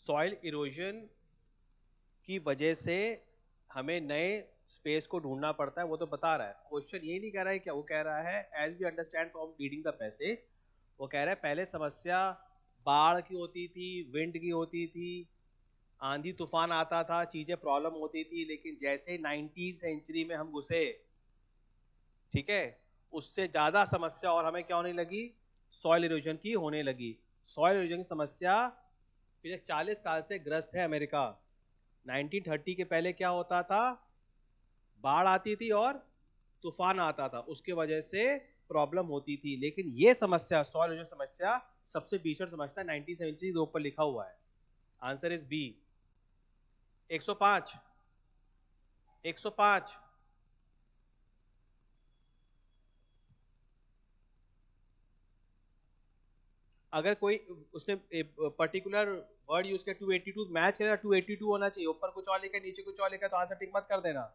सॉइल इरोजन की वजह से हमें नए स्पेस को ढूंढना पड़ता है, वो तो बता रहा है. क्वेश्चन ये नहीं कह रहा है क्या, वो कह रहा है as we understand from reading the passage, वो कह रहा है पहले समस्या बाढ़ की होती थी, विंड की होती थी, आंधी तूफान आता था, चीजें प्रॉब्लम होती थी, लेकिन जैसे 19वीं सेंचुरी में हम घुसे, ठीक है, उससे ज्यादा समस्या और हमें क्या होने लगी, सॉइल इरोजन की होने लगी। सॉइल इरोजन की समस्या पिछले 40 साल से ग्रस्त है अमेरिका। 1930 के पहले क्या होता था, बाढ़ आती थी और तूफान आता था, उसके वजह से प्रॉब्लम होती थी। लेकिन ये समस्या, सॉइल इरोजन समस्या, सबसे भीषण समस्या 19 सेंचुरी के ऊपर लिखा हुआ है। Answer is B, 105। 105। अगर कोई उसने पर्टिकुलर वर्ड यूज किया 282, मैच करेगा 282 होना चाहिए, ऊपर कुछ और लिखा नीचे कुछ और लिखा तो आंसर टिक मत कर देना।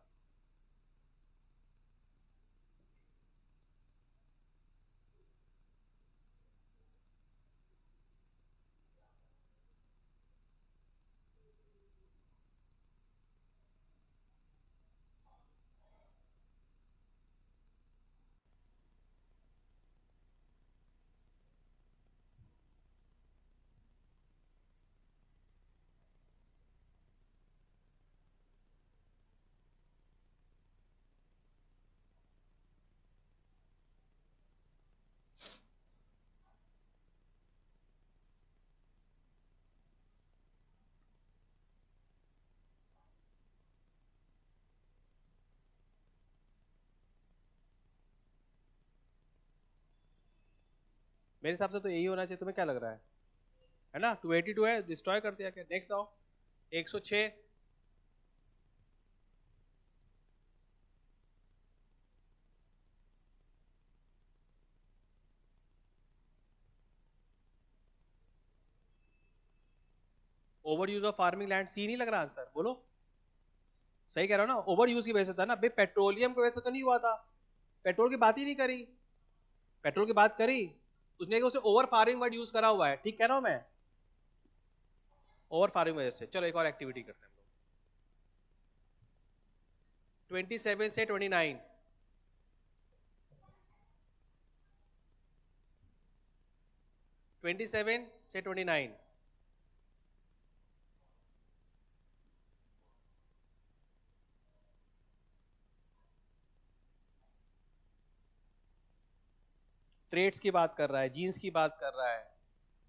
मेरे हिसाब से तो यही होना चाहिए, तुम्हें क्या लग रहा है ना? 282 है, डिस्ट्रॉय कर दिया क्या? नेक्स्ट आओ, 106। Over use of farming land, C नहीं लग रहा आंसर? बोलो। सही कह रहा हो ना, ओवर यूज की वजह से था ना भाई, पेट्रोलियम की वजह से तो नहीं हुआ था, पेट्रोल की बात ही नहीं करी। पेट्रोल की बात करी उसने कि उसे ओवर फार्मिंग वर्ड यूज करा हुआ है, ठीक कह रहा हूं मैं, ओवर फार्मिंग वजह से। चलो एक और एक्टिविटी करते हैं हम लोग। 27 से 29। 27 से 29। ट्रेड्स की बात कर रहा है, जीन्स की बात कर रहा है।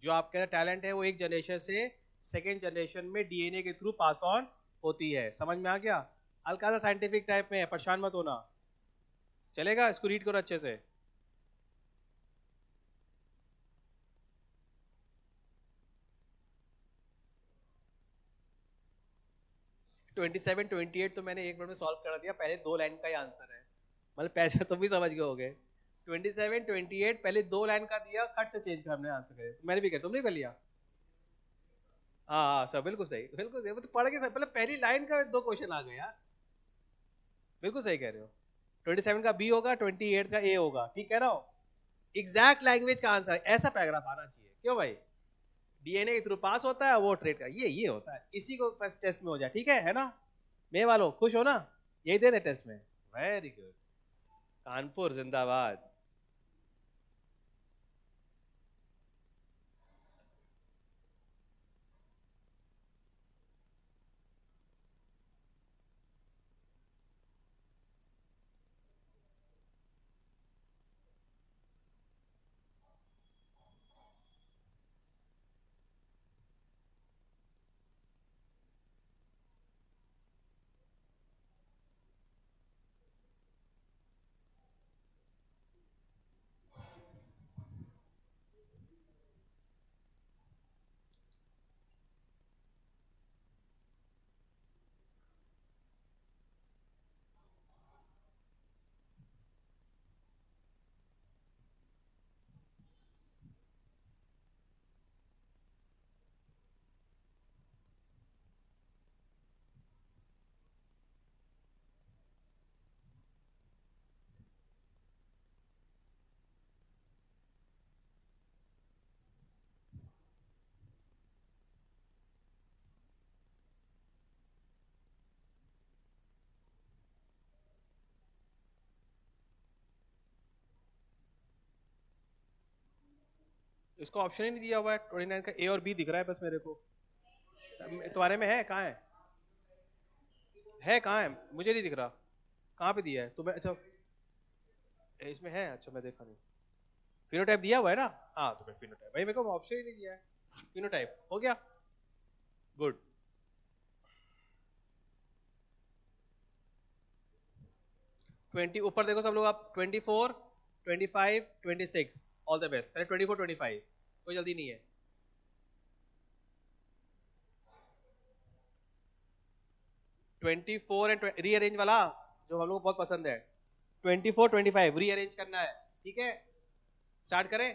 जो आपके टैलेंट है वो एक जनरेशन से सेकेंड जनरेशन में डीएनए के थ्रू पास ऑन होती है। समझ में आ गया? हल्का सा साइंटिफिक टाइप में है, परेशान मत होना, चलेगा? इसको रीड करो अच्छे से। 27 28 तो मैंने एक मिनट में सॉल्व कर दिया, पहले दो लाइन का ही आंसर है, मतलब पैसे तुम भी समझ गए होगे। 27 28 पहले दो लाइन का दिया, खट से चेंज कर हमने आंसर करे, तो मैंने भी किया, तुमने कर लिया। हाँ हाँ सब बिल्कुल सही, बिल्कुल सही, वो तो पढ़ के सब, पहले पहली लाइन का दो क्वेश्चन आ गए यार। बिल्कुल सही कह रहे हो। 27 का बी होगा, 28 का ए होगा, ठीक कह रहा हूँ। एग्जैक्ट लैंग्वेज का आंसर ऐसा पैराग्राफ आना चाहिए, क्यों भाई? डीएनए के थ्रू पास होता है, वो ट्रेड का ये होता है, इसी को टेस्ट में हो जाए, ठीक है ना? मेरे वालों खुश हो ना? यही दे दे टेस्ट में। वेरी गुड, कानपुर जिंदाबाद। इसको ऑप्शन ही नहीं दिया हुआ है, 29 का ए और बी दिख रहा है बस मेरे को। तुम्हारे में है? कहाँ है कहाँ है? मुझे नहीं दिख रहा। कहाँ पे दिया है तुम्हें? अच्छा इसमें है। अच्छा मैं देखा नहीं। फिनोटाइप दिया हुआ है ना? हाँ तो मैं फिनोटाइप, भाई मेरे को ऑप्शन ही नहीं दिया है। फिनोटाइप हो गया। गुड। 20 ऊपर देखो सब लोग आप। 24, 25, 26। All the best. पहले 24, 25। कोई जल्दी नहीं है। 24 एंड रीअरेंज वाला जो हम लोग को बहुत पसंद है। 24, 25 रीअरेंज करना है। ठीक है स्टार्ट करें।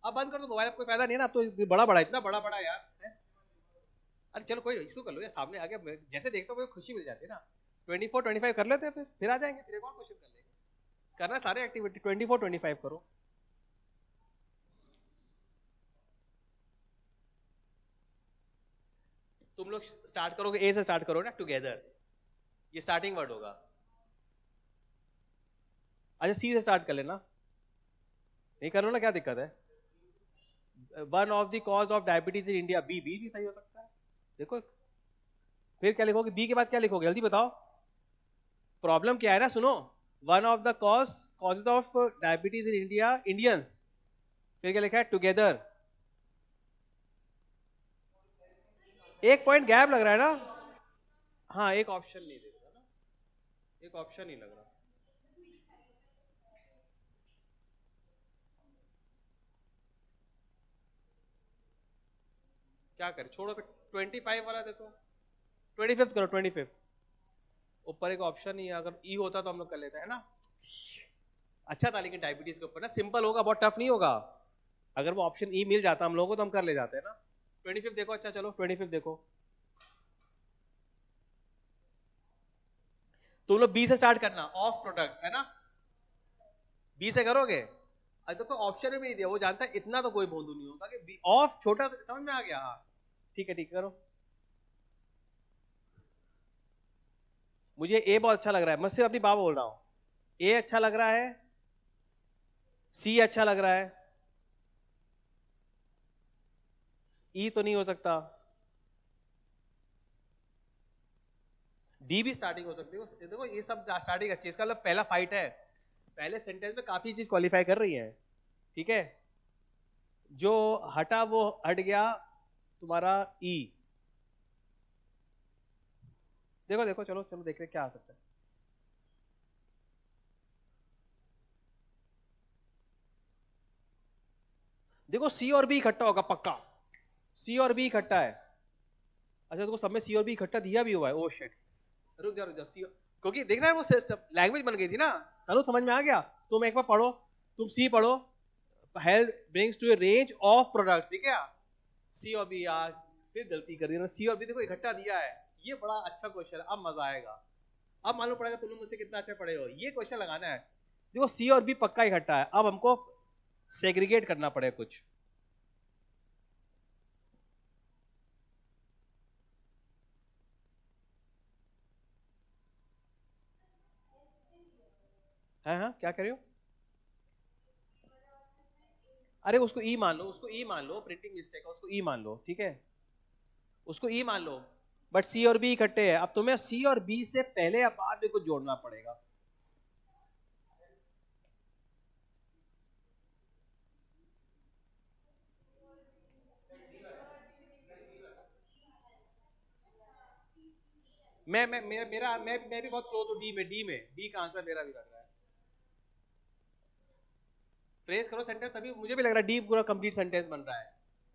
अब बंद कर दो मोबाइल, अब कोई फायदा नहीं है ना। अब तो बड़ा बड़ा इतना बड़ा बड़ा यार है? अरे चलो कोई इसको कर लो यार, सामने आ गया जैसे देखता हूँ मुझे खुशी मिल जाती है ना। 24, 25 कर लेते हैं, फिर आ जाएंगे, फिर एक और क्वेश्चन कर लेंगे। करना सारे एक्टिविटी 24, 25 करो। तुम लोग स्टार्ट करोगे ए से स्टार्ट करो ना, टुगेदर। ये स्टार्टिंग वर्ड होगा। अच्छा सी से स्टार्ट कर लेना। नहीं कर लो ना, क्या दिक्कत है? One of the cause of diabetes in India. B B भी सही हो सकता है। देखो फिर क्या लिखोगे? बी के बाद क्या लिखोगे जल्दी बताओ। प्रॉब्लम क्या है ना, सुनो। One of the causes of diabetes in India Indians. फिर क्या लिखा है? टुगेदर। एक पॉइंट गैप लग रहा है ना। हाँ एक ऑप्शन नहीं दे रहा ना। एक ऑप्शन नहीं लग रहा। क्या करें, छोड़ो फिर। 25 वाला देखो। 25 करो, 25। ऊपर एक ऑप्शन नहीं है, अगर ई होता तो हम लोग कर लेते हैं ना। अच्छा था लेकिन डायबिटीज के ऊपर ना, सिंपल होगा, बहुत टफ नहीं होगा। अगर वो ऑप्शन ई मिल जाता हम लोगों को तो हम कर ले जाते हैं ना। 25 देखो। अच्छा चलो 25 देखो। तुम लोग बी से स्टार्ट करना, ऑफ प्रोडक्ट्स है ना। बी से करोगे? अरे तो कोई ऑप्शन भी नहीं दिया, वो जानता है इतना तो कोई भोंदू नहीं होता कि ऑफ छोटा सा, समझ में आ गया? हाँ ठीक है करो। मुझे ए बहुत अच्छा लग रहा है, मैं सिर्फ अपनी बात बोल रहा हूँ। ए अच्छा लग रहा है, सी अच्छा लग रहा है, ई तो नहीं हो सकता, डी भी स्टार्टिंग हो सकती है। देखो ये सब स्टार्टिंग अच्छी है, इसका मतलब पहला फाइट है। पहले सेंटेंस में काफी चीज क्वालिफाई कर रही है। ठीक है जो हटा वो हट गया तुम्हारा ई। देखो देखो चलो चलो देखते हैं क्या आ सकता है। देखो सी और बी इकट्ठा होगा पक्का। सी और बी इकट्ठा है। अच्छा देखो सब में सी और बी इकट्ठा दिया भी हुआ है। Oh shit. रुक जा सी। क्योंकि देख रहा है वो सिस्टम लैंग्वेज बन गई थी ना। चलो समझ में आ गया। तुम एक बार पढ़ो। तुम सी पढ़ो। Help brings to a range of products. ठीक है सी और बी यार, फिर गलती कर दी ना। सी और बी देखो इकट्ठा दिया है। ये बड़ा अच्छा क्वेश्चन है, अब मजा आएगा। अब मालूम पड़ेगा तुम लोग मुझसे कितना अच्छा पढ़े हो। ये क्वेश्चन लगाना है। देखो सी और बी पक्का इकट्ठा है, अब हमको सेग्रीगेट करना पड़ेगा कुछ। है हाँ क्या कह रहे हो? अरे उसको ई मान लो, उसको ई मान लो, प्रिंटिंग मिस्टेक है, उसको ई मान लो। ठीक है उसको ई मान लो। बट सी और बी इकट्ठे हैं, अब तुम्हें सी और बी से पहले या बाद में कुछ जोड़ना पड़ेगा। मैं भी बहुत क्लोज हूँ डी में। डी का आंसर मेरा भी लग रहा है। फ्रेज करो सेंटेंस, तभी मुझे भी लग रहा है डी पूरा कंप्लीट सेंटेंस बन रहा है।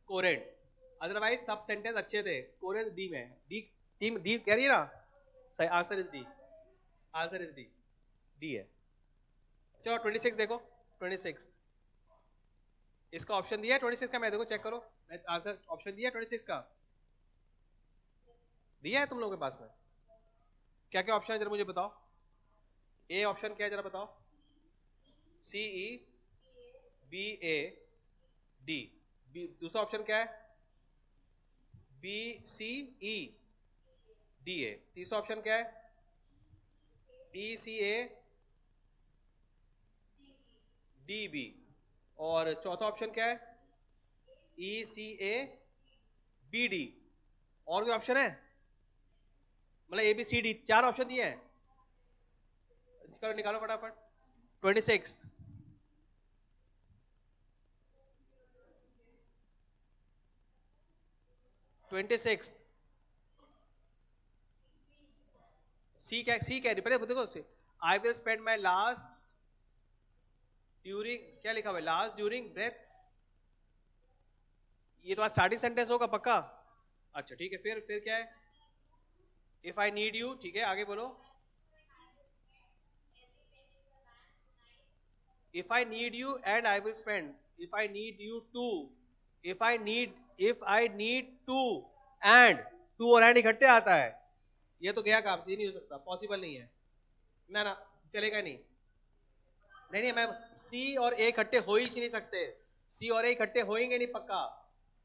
कोरेंट। अदरवाइज सब सेंटेंस अच्छे थे। कोरेंट डी में डी। टीम डी कह रही है ना। सही answer is D. Answer is D. D है। चलो 26 देखो। 26 इसका ऑप्शन दिया है 26 का। मैं देखो चेक करो। मैं आंसर ऑप्शन दिया है 26 का। दिया है तुम लोगों के पास में? क्या क्या ऑप्शन है जरा मुझे बताओ। ए ऑप्शन क्या है जरा बताओ। C E B A D. B दूसरा ऑप्शन क्या है? B C E D A. तीसरा ऑप्शन क्या है? E C A D B. और चौथा ऑप्शन क्या है? E C A B D. और कोई ऑप्शन है? मतलब A B C D 4 option दिए हैं, करो निकालो फटाफट। 26, 26 सी क्या, सी क्या पहले देखो, आई will spend my last during, क्या लिखा हुआ है, लास्ट ड्यूरिंग ब्रेथ, ये तो स्टार्टिंग सेंटेंस होगा पक्का। अच्छा ठीक है, फिर क्या है, इफ आई नीड यू, ठीक है आगे बोलो। If I need you and I will spend, if I need you to, if I need to and, to और एंड इकट्ठे आता है, ये तो गया काम से, ये नहीं हो सकता, पॉसिबल नहीं है, ना ना चलेगा नहीं, नहीं नहीं मैम, सी और ए इकट्ठे हो ही नहीं सकते, सी और ए इकट्ठे होंगे नहीं पक्का,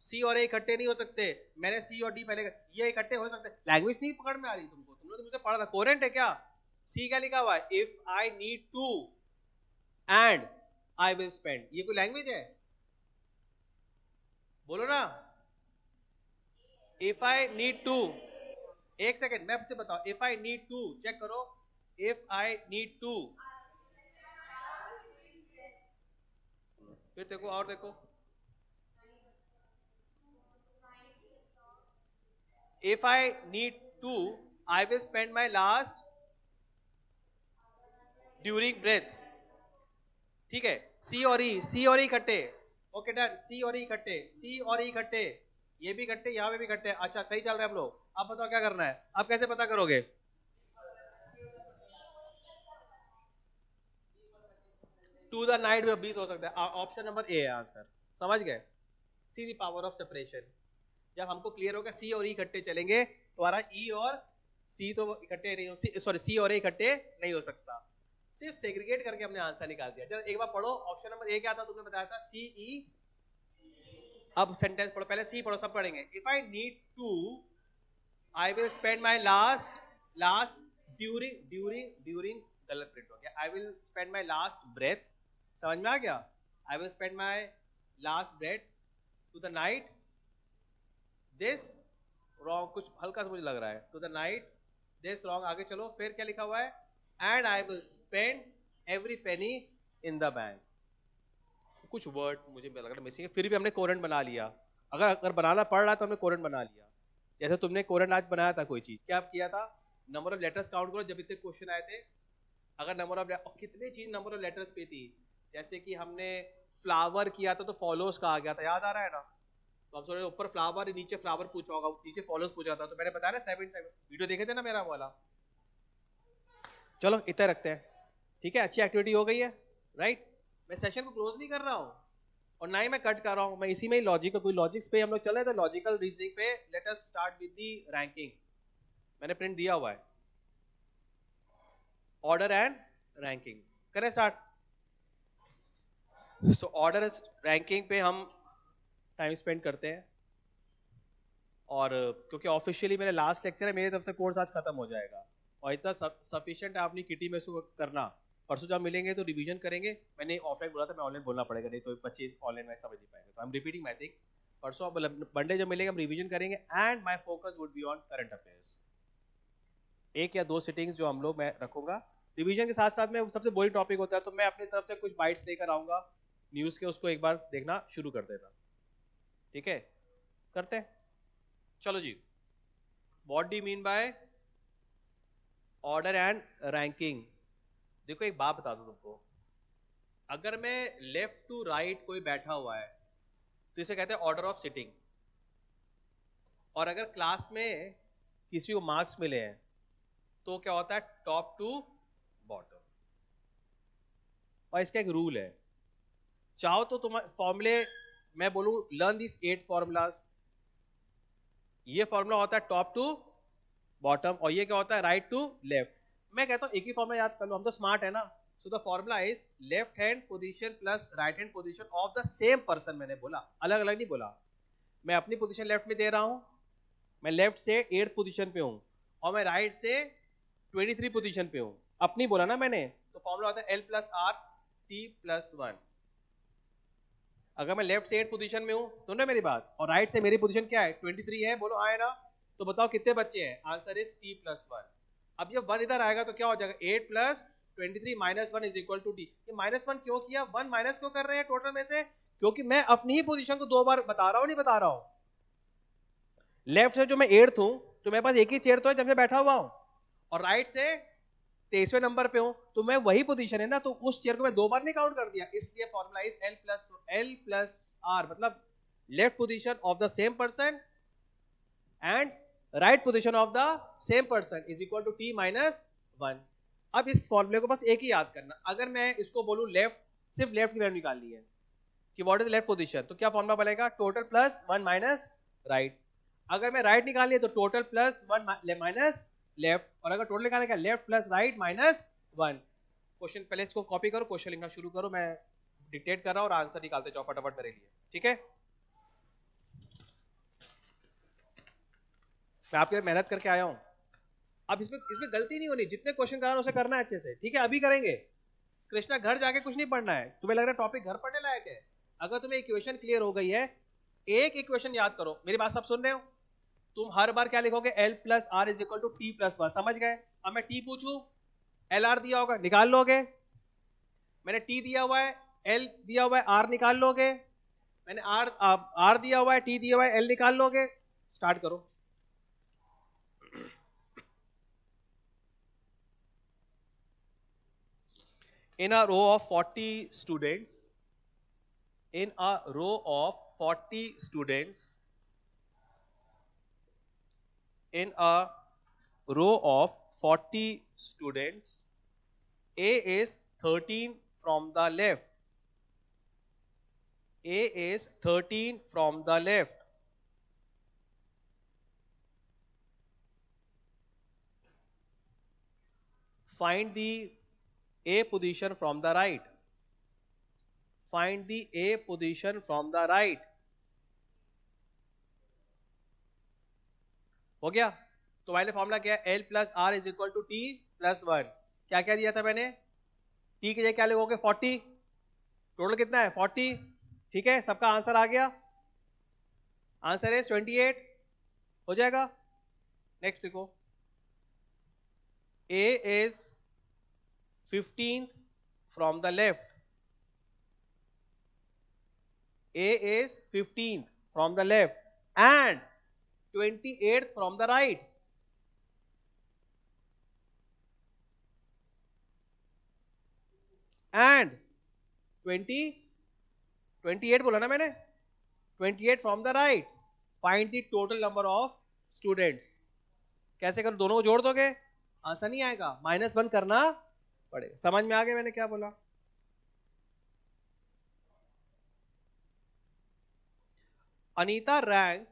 सी और ए इकट्ठे नहीं हो सकते, मैंने सी और डी पहले, ये इकट्ठे हो सकते, लैंग्वेज नहीं पकड़ में आ रही तुमको, तुमने तो मुझसे पढ़ा था, कोरेंट है क्या? सी क्या लिखा हुआ है, if I need to and I will spend, ये कोई लैंग्वेज है? बोलो ना, इफ आई नीड टू, एक सेकेंड मैं आपसे बताऊं, if I need to, check करो, इफ आई नीड टू, फिर देखो और देखो, if I need to, I will spend my last during breath, ठीक है, सी और ई इकट्ठे, ओके डन, सी और ई इकट्ठे, सी और ई इकट्ठे, ये भी इकट्ठे, यहाँ पे भी इकट्ठे, अच्छा सही चल रहे हैं हम लोग, अब बताओ क्या करना है, अब कैसे पता करोगे? टू द नाइट में 20 हो सकता है, ऑप्शन नंबर ए है आंसर, समझ गए, see the power of separation, जब हमको क्लियर होगा सी और ई इकट्ठे चलेंगे, तुम्हारा ई और सी तो इकट्ठे नहीं हो, सॉरी सी और ए इकट्ठे नहीं हो सकता, सिर्फ सेग्रीगेट करके हमने आंसर निकाल दिया। चलो एक बार पढ़ो, ऑप्शन नंबर ए क्या था, तुमने बताया था सी ई, अब सेंटेंस पढ़ो, पहले सी पढ़ो, सब पढ़ेंगे, if I need to I will spend my last during गलत प्रिंट हो गया, I will spend my last breath, समझ में आ गया, I will spend my last breath to the night this wrong, कुछ हल्का सा मुझे लग रहा है, to the night this wrong, आगे चलो, फिर क्या लिखा हुआ है, and I will spend every penny in the bank, कुछ वर्ड मुझे लग रहा है मिसिंग है, फिर भी हमने कोरेंट बना लिया, अगर बनाना पड़ रहा है तो हमने कोरेंट बना लिया, जैसे तुमने कोरेंट आज बनाया था कोई चीज, क्या किया था, नंबर ऑफ लेटर्स काउंट करो, जब इतने क्वेश्चन आए थे, अगर नंबर ऑफ कितनी चीज नंबर ऑफ लेटर्स पे थी, जैसे कि हमने फ्लावर किया था तो फॉलोज का आ गया था, याद आ रहा है ना, तो हम सोच रहे ऊपर फ्लावर नीचे फ्लावर पूछा होगा, नीचे फॉलोज पूछा था, तो मैंने बताया ना 7 वीडियो देखे थे ना मेरा वाला। चलो इतना रखते हैं, ठीक है, अच्छी एक्टिविटी हो गई है, राइट, मैं सेशन को क्लोज नहीं कर रहा हूँ और ना ही मैं कट कर रहा हूँ, मैं इसी में ही लॉजिक, कोई लॉजिक्स पे हम लोग चले थे, लॉजिकल रीजनिंग पे, let us start with the ranking, मैंने प्रिंट दिया हुआ है, ऑर्डर एंड रैंकिंग, करें स्टार्ट। सो ऑर्डर रैंकिंग पे हम टाइम स्पेंड करते हैं, और क्योंकि ऑफिशियली मेरा लास्ट लेक्चर है, मेरी तरफ से कोर्स आज खत्म हो जाएगा, और इतना सफिशिएंट है अपनी किटी में से करना, परसों जब मिलेंगे तो रिवीजन करेंगे, मैंने ऑफलाइन बोला था, मैं ऑनलाइन बोलना पड़ेगा, नहीं तो बच्चे ऑनलाइन में समझ नहीं पाएंगे, तो I am repeating my thing, परसों मंडे जब मिलेंगे हम रिवीजन करेंगे, and my focus would be on current affairs, 1 या 2 सिटिंग्स जो हम लोग मैं रखूंगा, रिवीजन के साथ साथ में सबसे बोरिंग टॉपिक होता है, तो मैं अपनी तरफ से कुछ बाइट्स लेकर आऊंगा न्यूज़ के, उसको एक बार देखना शुरू कर देना, ठीक है, करते हैं, चलो जी, what do you mean by order and ranking. देखो एक बात बता दूं तुमको, अगर मैं लेफ्ट टू राइट कोई बैठा हुआ है तो इसे कहते हैं ऑर्डर ऑफ सिटिंग, और अगर क्लास में किसी को मार्क्स मिले हैं तो क्या होता है, टॉप टू बॉटम, और इसका एक रूल है, चाहो तो तुम फॉर्मूले, मैं बोलूं लर्न दिस 8 फॉर्मूलाज, ये फॉर्मूला होता है टॉप टू बॉटम, और ये क्या होता है राइट टू लेफ्ट, मैं कहता हूं एक ही फॉर्मूला याद कर लो, हम तो स्मार्ट है ना, so the formula is left hand position plus right hand position of the same person, मैंने बोला अलग अलग नहीं बोला, मैं अपनी पोजीशन लेफ्ट में दे रहा हूं, मैं लेफ्ट से 8th पोजीशन पे हूं, और मैं राइट से 23 पोजीशन पे हूं, अपनी बोला ना मैंने, तो फॉर्मूला होता है L plus R T plus 1, अगर मैं लेफ्ट से 8th पोजीशन में हूं, सुन रहे मेरी बात, और राइट से मेरी पोजीशन क्या है 23 है, बोलो आए ना, तो बताओ कितने बच्चे हैं? Answer is t plus 1। अब जब 1 इधर आएगा तो क्या हो जाएगा? 8 plus 23 minus 1 is equal to t। ये माइनस 1 क्यों किया? 1 माइनस क्यों कर रहे हैं टोटल में से? क्योंकि मैं अपनी ही पोजीशन को 2 बार बता रहा हूं, नहीं बता रहा हूं। लेफ्ट से जो मैं 8th हूं तो मेरे पास एक ही चेयर तो है जब मैं बैठा हुआ हूं, और राइट से 23वें नंबर पे हूं तो मैं वही पोजीशन है ना, तो उस चेयर को मैं 2 बार नहीं काउंट कर दिया। इसलिए formula is L plus R, मतलब left position of the same person and right position of the same person is equal to t minus 1। अब इस फॉर्मूले को बस एक ही याद करना। अगर मैं इसको बोलूं लेफ्ट, सिर्फ लेफ्ट की वैल्यू निकालनी है कि व्हाट इज लेफ्ट पोजीशन, तो क्या फॉर्मूला बनेगा? Total plus 1 minus right. अगर मैं राइट निकालनी है तो टोटल प्लस 1 माइनस लेफ्ट, और अगर टोटल निकालने का left plus right minus 1। Question पहले इसको कॉपी करो, क्वेश्चन लिखना शुरू करो, मैं डिक्टेट कर रहा हूं और आंसर निकालते जाओ फटाफट मेरे लिए, ठीक है? मैं आपके लिए मेहनत करके आया हूं। अब इसमें गलती नहीं होनी, जितने क्वेश्चन करा उसे करना है अच्छे से, ठीक है? अभी करेंगे। कृष्णा घर जाके कुछ नहीं पढ़ना है। तुम्हें लग रहा है टॉपिक घर पढ़ने लायक है? अगर तुम्हें इक्वेशन क्लियर हो गई है, एक इक्वेशन याद करो। मेरी बात सब सुन रहे हो? तुम हर बार क्या लिखोगे? L plus R is equal to T plus 1, समझ गए? अब मैं टी पूछूं, LR दिया होगा, निकाल लोगे। मैंने टी दिया हुआ है, L दिया हुआ है, R निकाल लोगे। मैंने R दिया हुआ है, टी दिया हुआ है, L निकाल लोगे। स्टार्ट करो। In a row of 40 students, in a row of 40 students, in a row of 40 students, A is 13 from the left. A is 13 from the left. Find the A position from the right. Find the A position from the right. हो गया? तो पहले formula क्या है? L plus R is equal to T plus 1। क्या क्या दिया था मैंने? टी की जगह क्या लिखोगे? 40। टोटल कितना है? 40। ठीक है, सबका आंसर आ गया। आंसर है 28। हो जाएगा। नेक्स्ट लिखो। A is 15th from the left. A is 15th from the left and 28th from the right. And 28 बोला ना मैंने? 28 from the right. Find the total number of students. कैसे करो? दोनों को जोड़ दोगे? आंसर नहीं आएगा, -1 करना पड़ेगा। समझ में आ गया मैंने क्या बोला? Anita rank,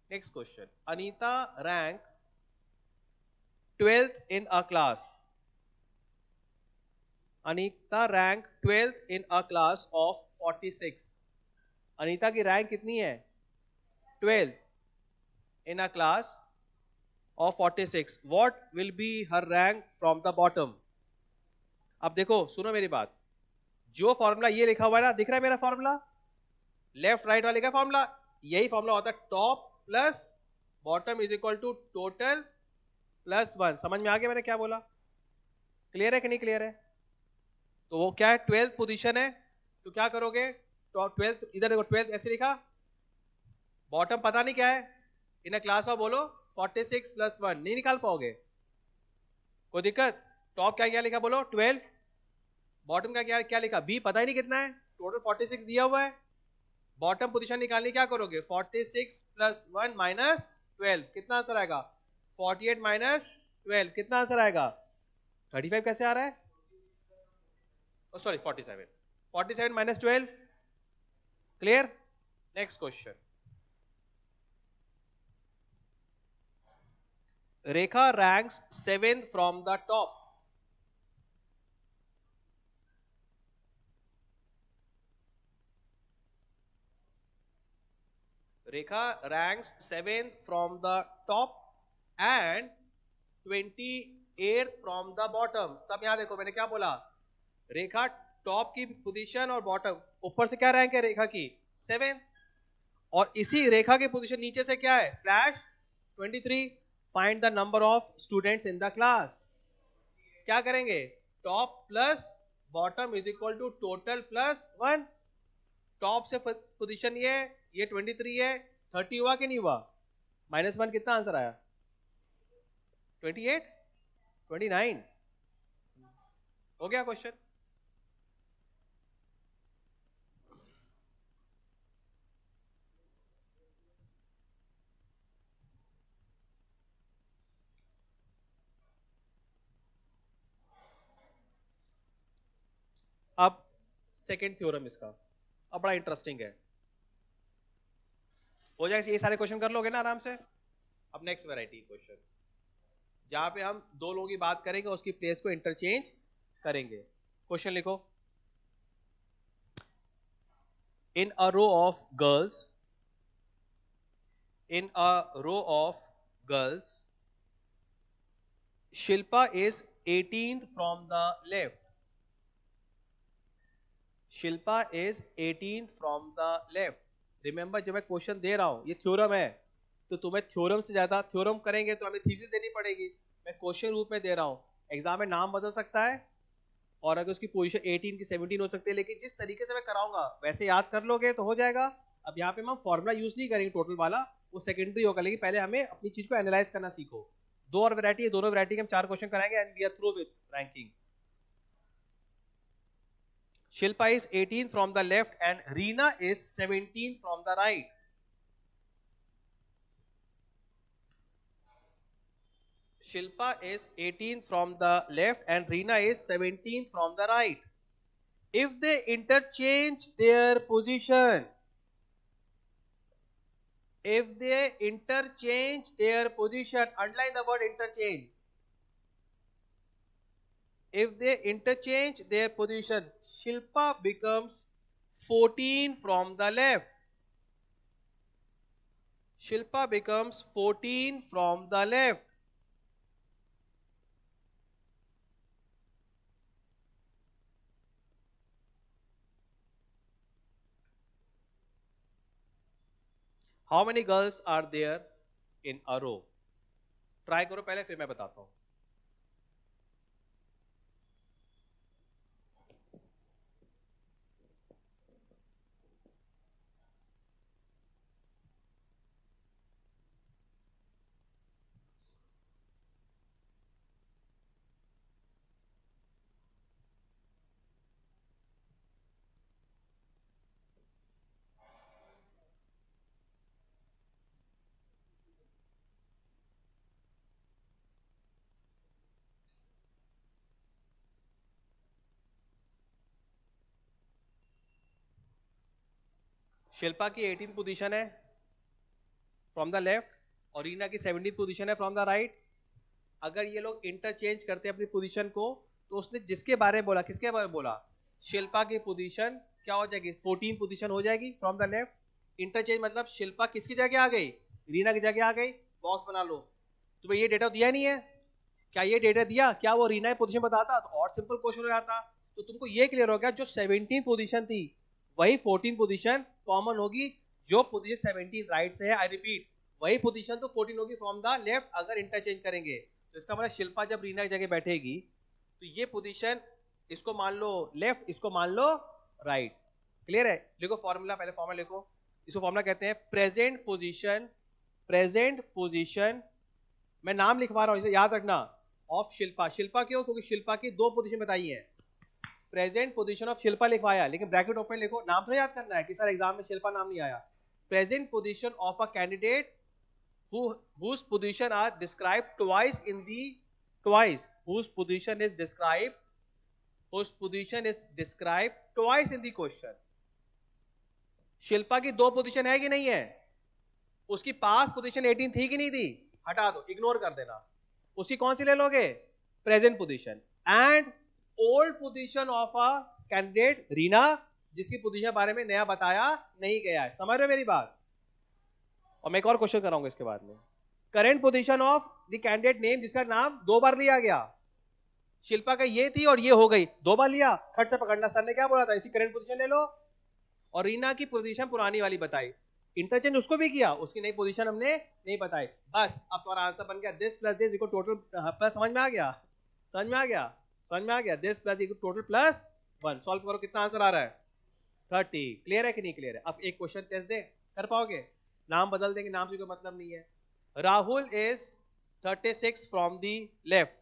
next question, Anita rank 12th in a class. Anita rank 12th in a class of 46. Anita की रैंक कितनी है? 12 in a class of 46. What will be her rank from the bottom? अब देखो, सुनो मेरी बात। जो फॉर्मूला ये लिखा हुआ है ना, दिख रहा है मेरा फॉर्मूला? लेफ्ट राइट वाले का फॉर्मूला यही फॉर्मूला होता है, top plus bottom is equal to total plus 1। समझ में आ गया मैंने क्या बोला? क्लियर है कि नहीं क्लियर है? तो वो क्या है? 12th पोजीशन है, तो क्या करोगे? 12th इधर देखो, 12th ऐसे लिखा, बॉटम पता नहीं क्या है, इन अ क्लास ऑफ बोलो 46 प्लस 1, नहीं निकाल पाओगे? कोई दिक्कत? टॉप क्या क्या लिखा बोलो? 12। बॉटम का क्या क्या लिखा? बी पता ही नहीं कितना है, टोटल 46 दिया हुआ है। बॉटम पोजीशन निकालनी, क्या करोगे? 46 प्लस 1 माइनस 12, कितना आंसर आएगा? 48 माइनस 12, कितना आंसर आएगा? 35 कैसे आ रहा है? Sorry 47। 47 minus 12, clear? Next question. Rekha ranks 7th from the top. Rekha ranks 7th from the top and 28th from the bottom. सब यहां देखो, मैंने क्या बोला? रेखा टॉप की पोजीशन और बॉटम, ऊपर से क्या रैंक है रेखा की? 7th, और इसी रेखा की पोजीशन नीचे से क्या है? Slash 23. Find the number of students in the class. क्या करेंगे? Top plus bottom is equal to total plus 1. टॉप से पोजीशन ये 23 है. 30 हुआ कि नहीं हुआ? -1 कितना आंसर आया? 28, 29. हो गया क्वेश्चन. अब सेकेंड थ्योरम इसका, अब बड़ा इंटरेस्टिंग है. हो जाएगा, ये सारे क्वेश्चन कर लोगे ना आराम से. अब नेक्स्ट वैरायटी क्वेश्चन, जहां पे हम दो लोगों की बात करेंगे, उसकी प्लेस को इंटरचेंज करेंगे. क्वेश्चन लिखो. In a row of girls, Shilpa is 18th from the left. Shilpa is 18th from the left. Remember, जब मैं क्वेश्चन दे रहा हूं, ये थ्योरम है, तो तुम्हें थ्योरम से ज्यादा, थ्योरम करेंगे तो हमें थीसिस देनी पड़ेगी. मैं क्वेश्चन रूप में दे रहा हूं. एग्जाम में नाम बदल सकता है, और अगर उसकी पोजीशन 18 की 17 हो सकती है, लेकिन जिस तरीके से मैं कराऊंगा वैसे याद कर लोगे तो हो जाएगा. अब यहाँ पे हम फॉर्मूला यूज नहीं करेंगे टोटल वाला, वो सेकेंडरी होगा, लेकिन पहले हमें अपनी चीज को एनालाइज करना सीखो. दो और वैरायटी है, दोनों वैरायटी के हम 4 क्वेश्चन कराएंगे and we are through with ranking. Shilpa is 18th from the left and Reena is 17th from the right. Shilpa is 18th from the left and Reena is 17th from the right. If they interchange their position, underline the word interchange. If they interchange their position, Shilpa becomes 14 from the left. Shilpa becomes 14 from the left. How many girls are there in a row? Try करो पहले, फिर मैं बताता हूं. शिल्पा की 18th position है from the left और रीना की 17th पोजीशन है फ्रॉम द राइट. अगर ये लोग इंटरचेंज करते हैं अपनी पोजीशन को, तो उसने जिसके बारे में बोला, किसके बारे में बोला? शिल्पा की पोजीशन क्या हो जाएगी? 14th पोजीशन हो जाएगी फ्रॉम द लेफ्ट. इंटरचेंज मतलब शिल्पा किसकी जगह आ गई? रीना की जगह आ गई. बॉक्स बना लो. तुम्हें ये डेटा दिया नहीं है क्या? ये डेटा दिया, क्या वो रीना की पोजीशन बताता? तो और सिंपल क्वेश्चन हो जाता. तो तुमको ये क्लियर हो गया, जो 17th पोजीशन थी वही 14th पोजीशन कॉमन होगी. जो पोजीशन 17 राइट से है, आई रिपीट, वही पोजीशन तो 14 होगी फ्रॉम द लेफ्ट अगर इंटरचेंज करेंगे. तो इसका मतलब शिल्पा जब रीना की जगह बैठेगी तो ये पोजीशन, इसको मान लो लेफ्ट, इसको मान लो राइट. क्लियर है? लिखो फॉर्मूला, पहले फॉर्मूला लिखो. इसको फॉर्मूला कहते हैं प्रेजेंट पोजीशन. मैं नाम लिखवा रहा हूं, इसे याद रखना. ऑफ शिल्पा. शिल्पा क्यों? क्योंकि शिल्पा की 2 पोजीशन बताई है. प्रेजेंट पोजीशन ऑफ शिल्पा लिखवाया, लेकिन ब्रैकेट ओपन लिखो. नाम तो याद करना है कि सर एग्जाम में शिल्पा नाम नहीं आया. Present position of a candidate whose position are described twice in the whose position is described twice in the question. Shilpa की 2 पोजीशन है कि नहीं है? उसकी पास पोजीशन 18 थी कि नहीं थी? हटा दो, इग्नोर कर देना. उसकी कौन सी ले लोगे? Present position. And old position of a candidate Reena, जिसकी पोजीशन बारे में नया बताया नहीं गया है. समझ रहे हो मेरी बात? और मैं एक और क्वेश्चन कराऊंगा इसके बाद में. Current position of the candidate name, जिसका नाम 2 बार लिया गया. शिल्पा का ये थी और ये हो गई, 2 बार लिया. खट से पकड़ना, सर ने क्या बोला था? इसी करंट पोजीशन ले लो. और रीना की पोजीशन पुरानी वाली बताई. इंटरचेंज उसको भी किया, उसकी नई पोजीशन हमने नहीं बताई, बस अब तुम्हारा आंसर बन गया this plus this equal total plus, समझ में आ गया, समझ में आ गया, समझ में आ गया, this plus equal total plus 1। Solve करो, कितना आंसर आ रहा है 30। क्लियर है कि नहीं क्लियर है? अब एक क्वेश्चन टेस्ट दे, कर पाओगे? नाम बदल देंगे, नाम से कोई मतलब नहीं है। Rahul is 36 from the left,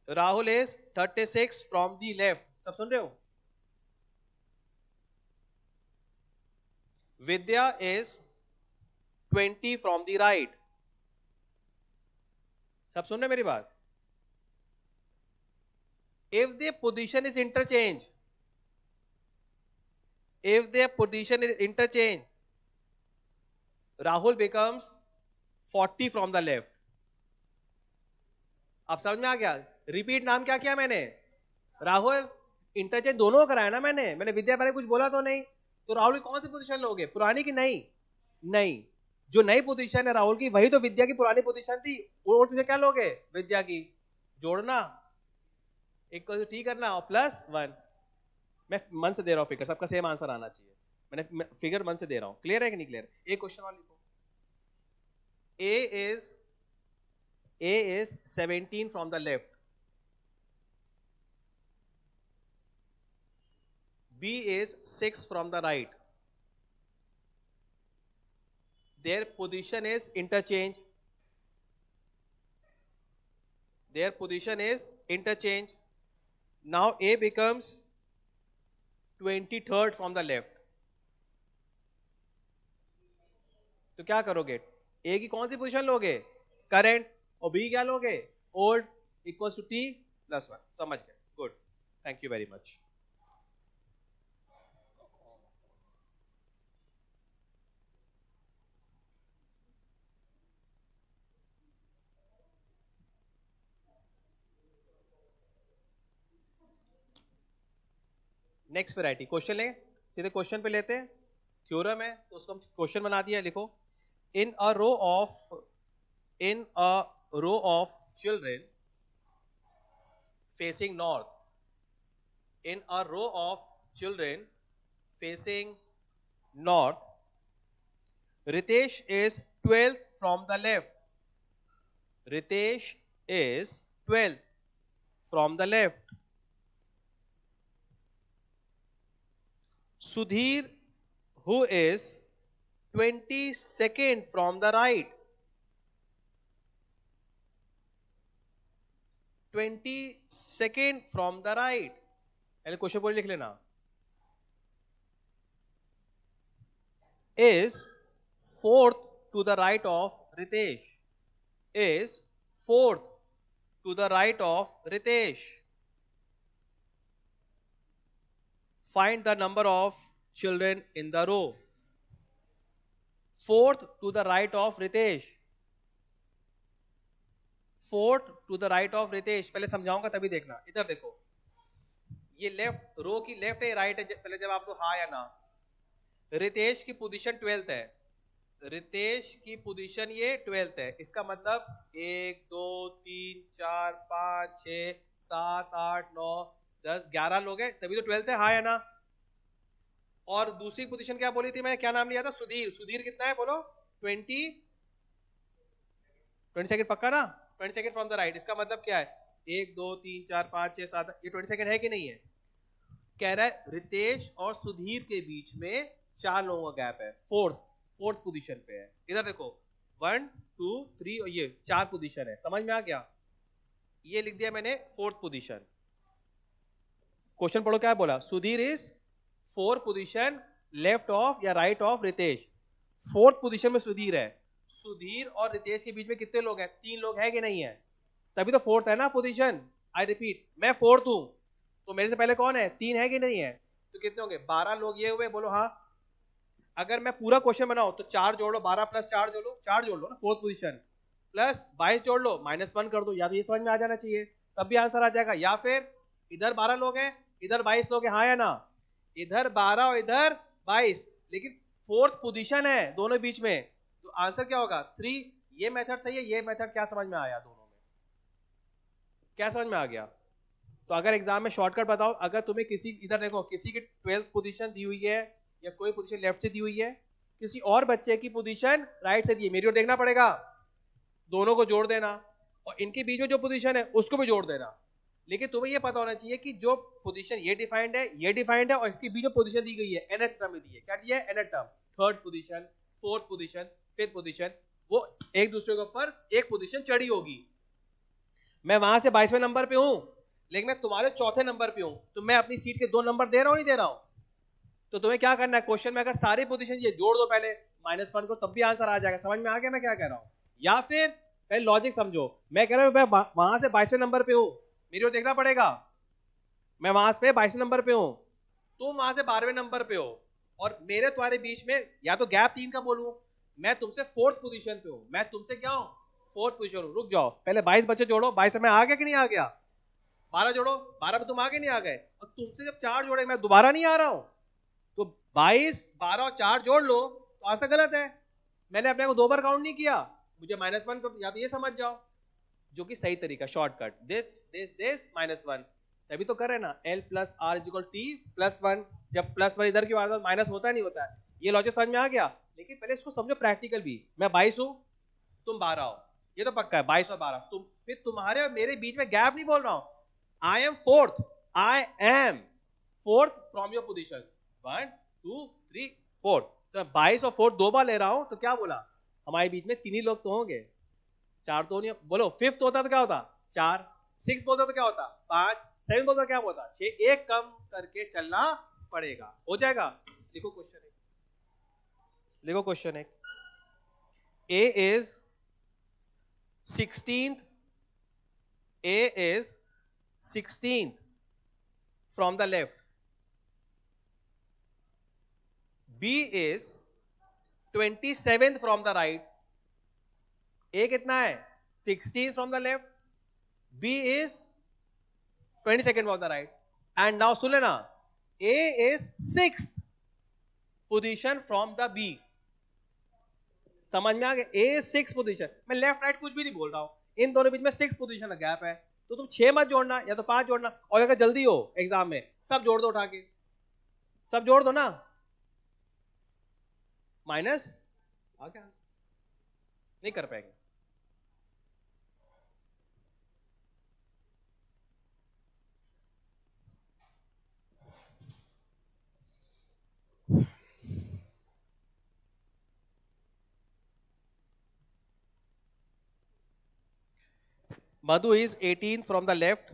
Rahul is 36 from the left, सब सुन रहे हो? विद्या इज 20 फ्रॉम दी राइट, सब सुन रहे मेरी बात? if their position is interchange, if their position is interchange, Rahul becomes 40 from the left। अब समझ में आ गया? रिपीट नाम क्या किया मैंने? राहुल। इंटरचेंज दोनों कराया ना मैंने विद्या पहले कुछ बोला तो नहीं, तो राहुल की कौन सी पोजीशन लोगे, पुरानी की नई? नहीं, जो नई पोजीशन है राहुल की वही तो विद्या की पुरानी पोजीशन थी, और तुझे क्या लोगे? विद्या की। जोड़ना, इक्वल टी करना और प्लस 1। मैं मन से दे रहा हूं फिगर, सबका सेम आंसर आना चाहिए, मैंने फिगर मन से दे रहा हूं। क्लियर है कि नहीं क्लियर? एक क्वेश्चन और लिखो। A is 17 from the left, B is 6 from the right, their position is interchange, their position is interchange, now A becomes 23rd from the left, तो क्या करोगे? A की कौन सी पोजीशन लोगे? करंट, और B क्या लोगे? Old, equals to T plus 1। समझ गए? Good, thank you very much. Next variety, question लें, सीधे क्वेश्चन पे लेते हैं। थ्योरम है तो उसको हम क्वेश्चन बना दिया। लिखो, in a row of children facing north, in a row of children facing north, Ritesh is 12th from the left, Ritesh is 12th from the left, Sudhir, who is 22nd from the right, 22nd from the right, पहले question बोल लिख लेना, is 4th to the right of Ritesh, is 4th to the right of Ritesh. Find the number of children in the row. 4th to the right of Ritesh. 4th to the right of Ritesh. पहले समझाऊंगा तभी देखना। इधर देखो, ये left रो की left है right है, पहले जवाब दो हाँ या ना। रितेश की पोजीशन 12th है, रितेश की पोजीशन ये 12th है, इसका मतलब 1 2 3 4 5 6 7 8 9 10 11 लोग हैं, तभी तो 12th है, हाँ या ना। और दूसरी पोजीशन क्या बोली थी मैंने, क्या नाम लिया था? सुधीर। सुधीर कितना है बोलो? 22nd पक्का ना? 22nd फ्रॉम द राइट, इसका मतलब क्या है? 1 2 3 4 5 6 7, ये 22nd है कि नहीं है? कह रहा है रितेश और सुधीर के बीच में 4 लोगों का गैप है, फोर्थ पोजीशन पे है। इधर देखो 1 2 3 और ये 4 पोजीशन है, समझ में आ गया? ये लिख दिया मैंने फोर्थ पोजीशन। क्वेश्चन पढ़ो क्या बोला, Sudhir is 4th position left of या right of Ritesh. 4th position में सुधीर है, सुधीर और रितेश के बीच में कितने लोग हैं? 3 लोग हैं कि नहीं है? तभी तो 4th है ना पोजीशन। आई रिपीट, मैं 4th हूं तो मेरे से पहले कौन है? 3 है कि नहीं है? तो कितने होंगे? 12 लोग ये हुए, बोलो हाँ। अगर मैं पूरा क्वेश्चन बनाऊं तो 4 जोड़ लो, 12 प्लस 4 जोड़ लो, 4 जोड़ लो ना, 4th पोजीशन प्लस 22 जोड़ लो, -1 कर दो, या तो ये समझ में आ जाना चाहिए, तब भी आंसर आ जाएगा। या फिर इधर 12 लोग हैं, इधर 22 लोग हैं, हाँ या ना? इधर 12 और इधर 22, लेकिन 4th पोजीशन है दोनों बीच में, तो आंसर क्या होगा? 3। ये मेथड सही है, ये मेथड क्या समझ में आया? दोनों में क्या समझ में आ गया? तो अगर एग्जाम में शॉर्टकट बताओ, अगर तुम्हें किसी, इधर देखो, किसी की 12th पोजीशन दी हुई है या कोई पोजीशन लेफ्ट से दी हुई है, किसी और बच्चे की पोजीशन राइट से दी है, मेरी ओर देखना पड़ेगा, दोनों को जोड़ देना, और इनके बीच में जो पोजीशन है उसको भी जोड़ देना। लेकिन तुम्हें ये पता होना चाहिए कि जो पोजीशन ये डिफाइंड है, ये डिफाइंड है, और इसकी बीच में पोजीशन दी गई है nth टर्म में दी है, क्या दिया है, nth term, third position, fourth position, fifth position, वो एक दूसरे के ऊपर एक पोजीशन चढ़ी होगी। मैं वहां से 22वें नंबर पे हूं, लेकिन मैं तुम्हारे चौथे नंबर पे हूं, तो मैं अपनी सीट के 2 नंबर दे रहा हूं, नहीं दे रहा हूं? तो तुम्हें क्या करना है, क्वेश्चन में अगर सारी पोजीशन ये जोड़ दो पहले -1 को, तब भी आंसर आ जाएगा। समझ में आ गया मैं क्या कह रहा हूं? या फिर पहले लॉजिक समझो, मैं कह रहा हूं मैं वहां से 22वें नंबर पे हूं, मेरी ओर देखना पड़ेगा, मैं वहां पे 22वें नंबर पे हूं, तुम वहां से 12वें नंबर पे हो, और मेरे तुम्हारे बीच में या तो गैप 3 का बोलूं, मैं तुमसे 4th पोजीशन पे हूं, मैं तुमसे क्या हूं, 4th पोजीशन हूं। रुक जाओ, पहले 22 बच्चे जोड़ो, 22 में आ गया कि नहीं आ गया? 12 जोड़ो, 12 में तुम आगे नहीं आ गए, और तुमसे जब 4 जोड़े मैं दोबारा नहीं आ रहा हूं, तो 22, 12 और 4 जोड़ लो, तो आंसर गलत है। मैंने अपने को 2 बार काउंट नहीं किया, मुझे -1 पे, या तो ये समझ जाओ, जो कि सही तरीका, शॉर्टकट, दिस -1, तभी तो कर रहे ना, L + R = T + 1, जब +1 इधर की बात है माइनस होता नहीं होता है, ये लॉजिक समझ में आ गया। लेकिन पहले इसको समझो प्रैक्टिकल भी, मैं 22 हूं, तुम 12 हो, ये तो पक्का है, 22 और 12, तुम, फिर तुम्हारे और मेरे बीच में गैप नहीं बोल रहा हूं, I am fourth, I am fourth from your position, 1 2 3 4, तो 22 और 4 2 बार ले रहा हूं, तो क्या बोला, हमारे बीच में 3 ही लोग तो होंगे, 4 तो नहीं, बोलो 5th होता तो क्या होता, 4, 6 होता तो क्या होता, 5, 7 होता क्या होता, 6, एक कम करके चलना पड़ेगा, हो जाएगा। लिखो क्वेश्चन एक, लिखो क्वेश्चन एक, A is 16th, A is 16th from the left, B is 27th from the right, A कितना है, 16th from the left, B is 22nd from the right, and now सुन लेना, A is 6th position from the B, समझ में आ गया, A is 6th position, मैं left right कुछ भी नहीं बोल रहा हूं, इन दोनों बीच में 6 पोजीशन का गैप है, तो तुम 6 मत जोड़ना, या तो 5 जोड़ना, और अगर जल्दी हो एग्जाम में सब जोड़ दो, उठा के सब जोड़ दो ना, माइनस आ गया, नहीं कर पाएंगे। Madhu is 18th from the left,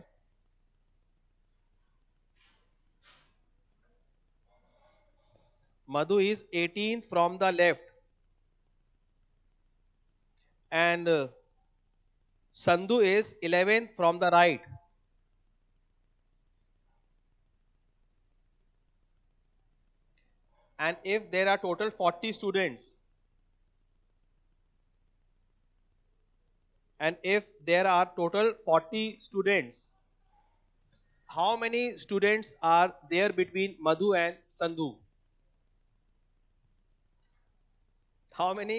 Madhu is 18th from the left, and Sandhu is 11th from the right, and if there are total 40 students, and if there are total 40 students, how many students are there between Madhu and Sandhu? How many?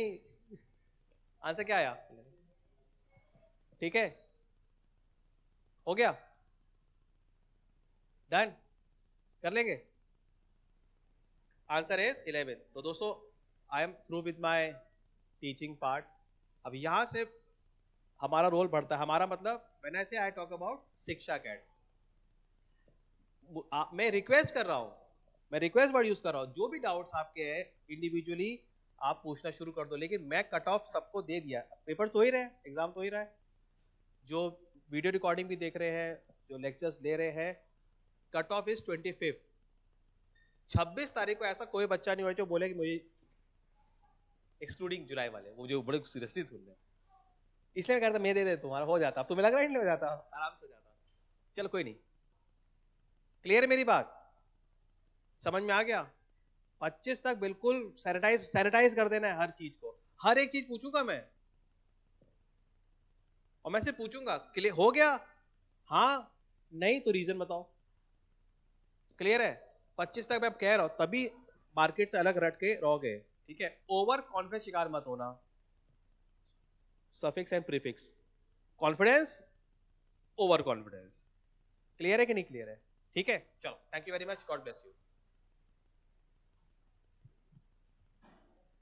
Answer क्या आया? ठीक है, हो गया, done, कर लेंगे। Answer is 11। तो दोस्तों, I am through with my teaching part. अब यहां से हमारा रोल बढ़ता है, हमारा मतलब व्हेन आई से आई टॉक अबाउट शिक्षा कैट, मैं रिक्वेस्ट कर रहा हूं, मैं रिक्वेस्ट वर्ड यूज कर रहा हूं, जो भी डाउट्स आपके हैं इंडिविजुअली आप पूछना शुरू कर दो, लेकिन मैं कट ऑफ सबको दे दिया, पेपर तो हो ही रहे हैं, एग्जाम तो हो ही रहा है, जो वीडियो रिकॉर्डिंग भी देख रहे हैं, जो लेक्चर्स ले रहे हैं, कट ऑफ इज 25। 26 तारीख को ऐसा कोई बच्चा नहीं हुआ जो बोले कि मुझे, एक्सक्लूडिंग जुलाई वाले, वो जो बड़े सीरियसली सुन रहे हैं, इसलिए मैं कह रहा था मैं दे दे, तुम्हारा हो जाता, अब तुम्हें लग रहा है नहीं हो जाता, आराम से हो जाता, चल कोई नहीं। क्लियर है मेरी बात, समझ में आ गया? 25 तक बिल्कुल सैनिटाइज कर देना है हर चीज को, हर एक चीज पूछूंगा मैं, और मैं सिर्फ पूछूंगा क्लियर हो गया, हाँ नहीं तो रीजन बताओ। क्लियर है? 25 तक मैं कह रहा हूं, तभी मार्केट से अलग रट के रहोगे, ठीक है? ओवर कॉन्फिडेंस शिकार मत होना, suffix and prefix, confidence, over confidence. Clear है कि नहीं क्लियर है? ठीक है, चलो, thank you very much, God bless you.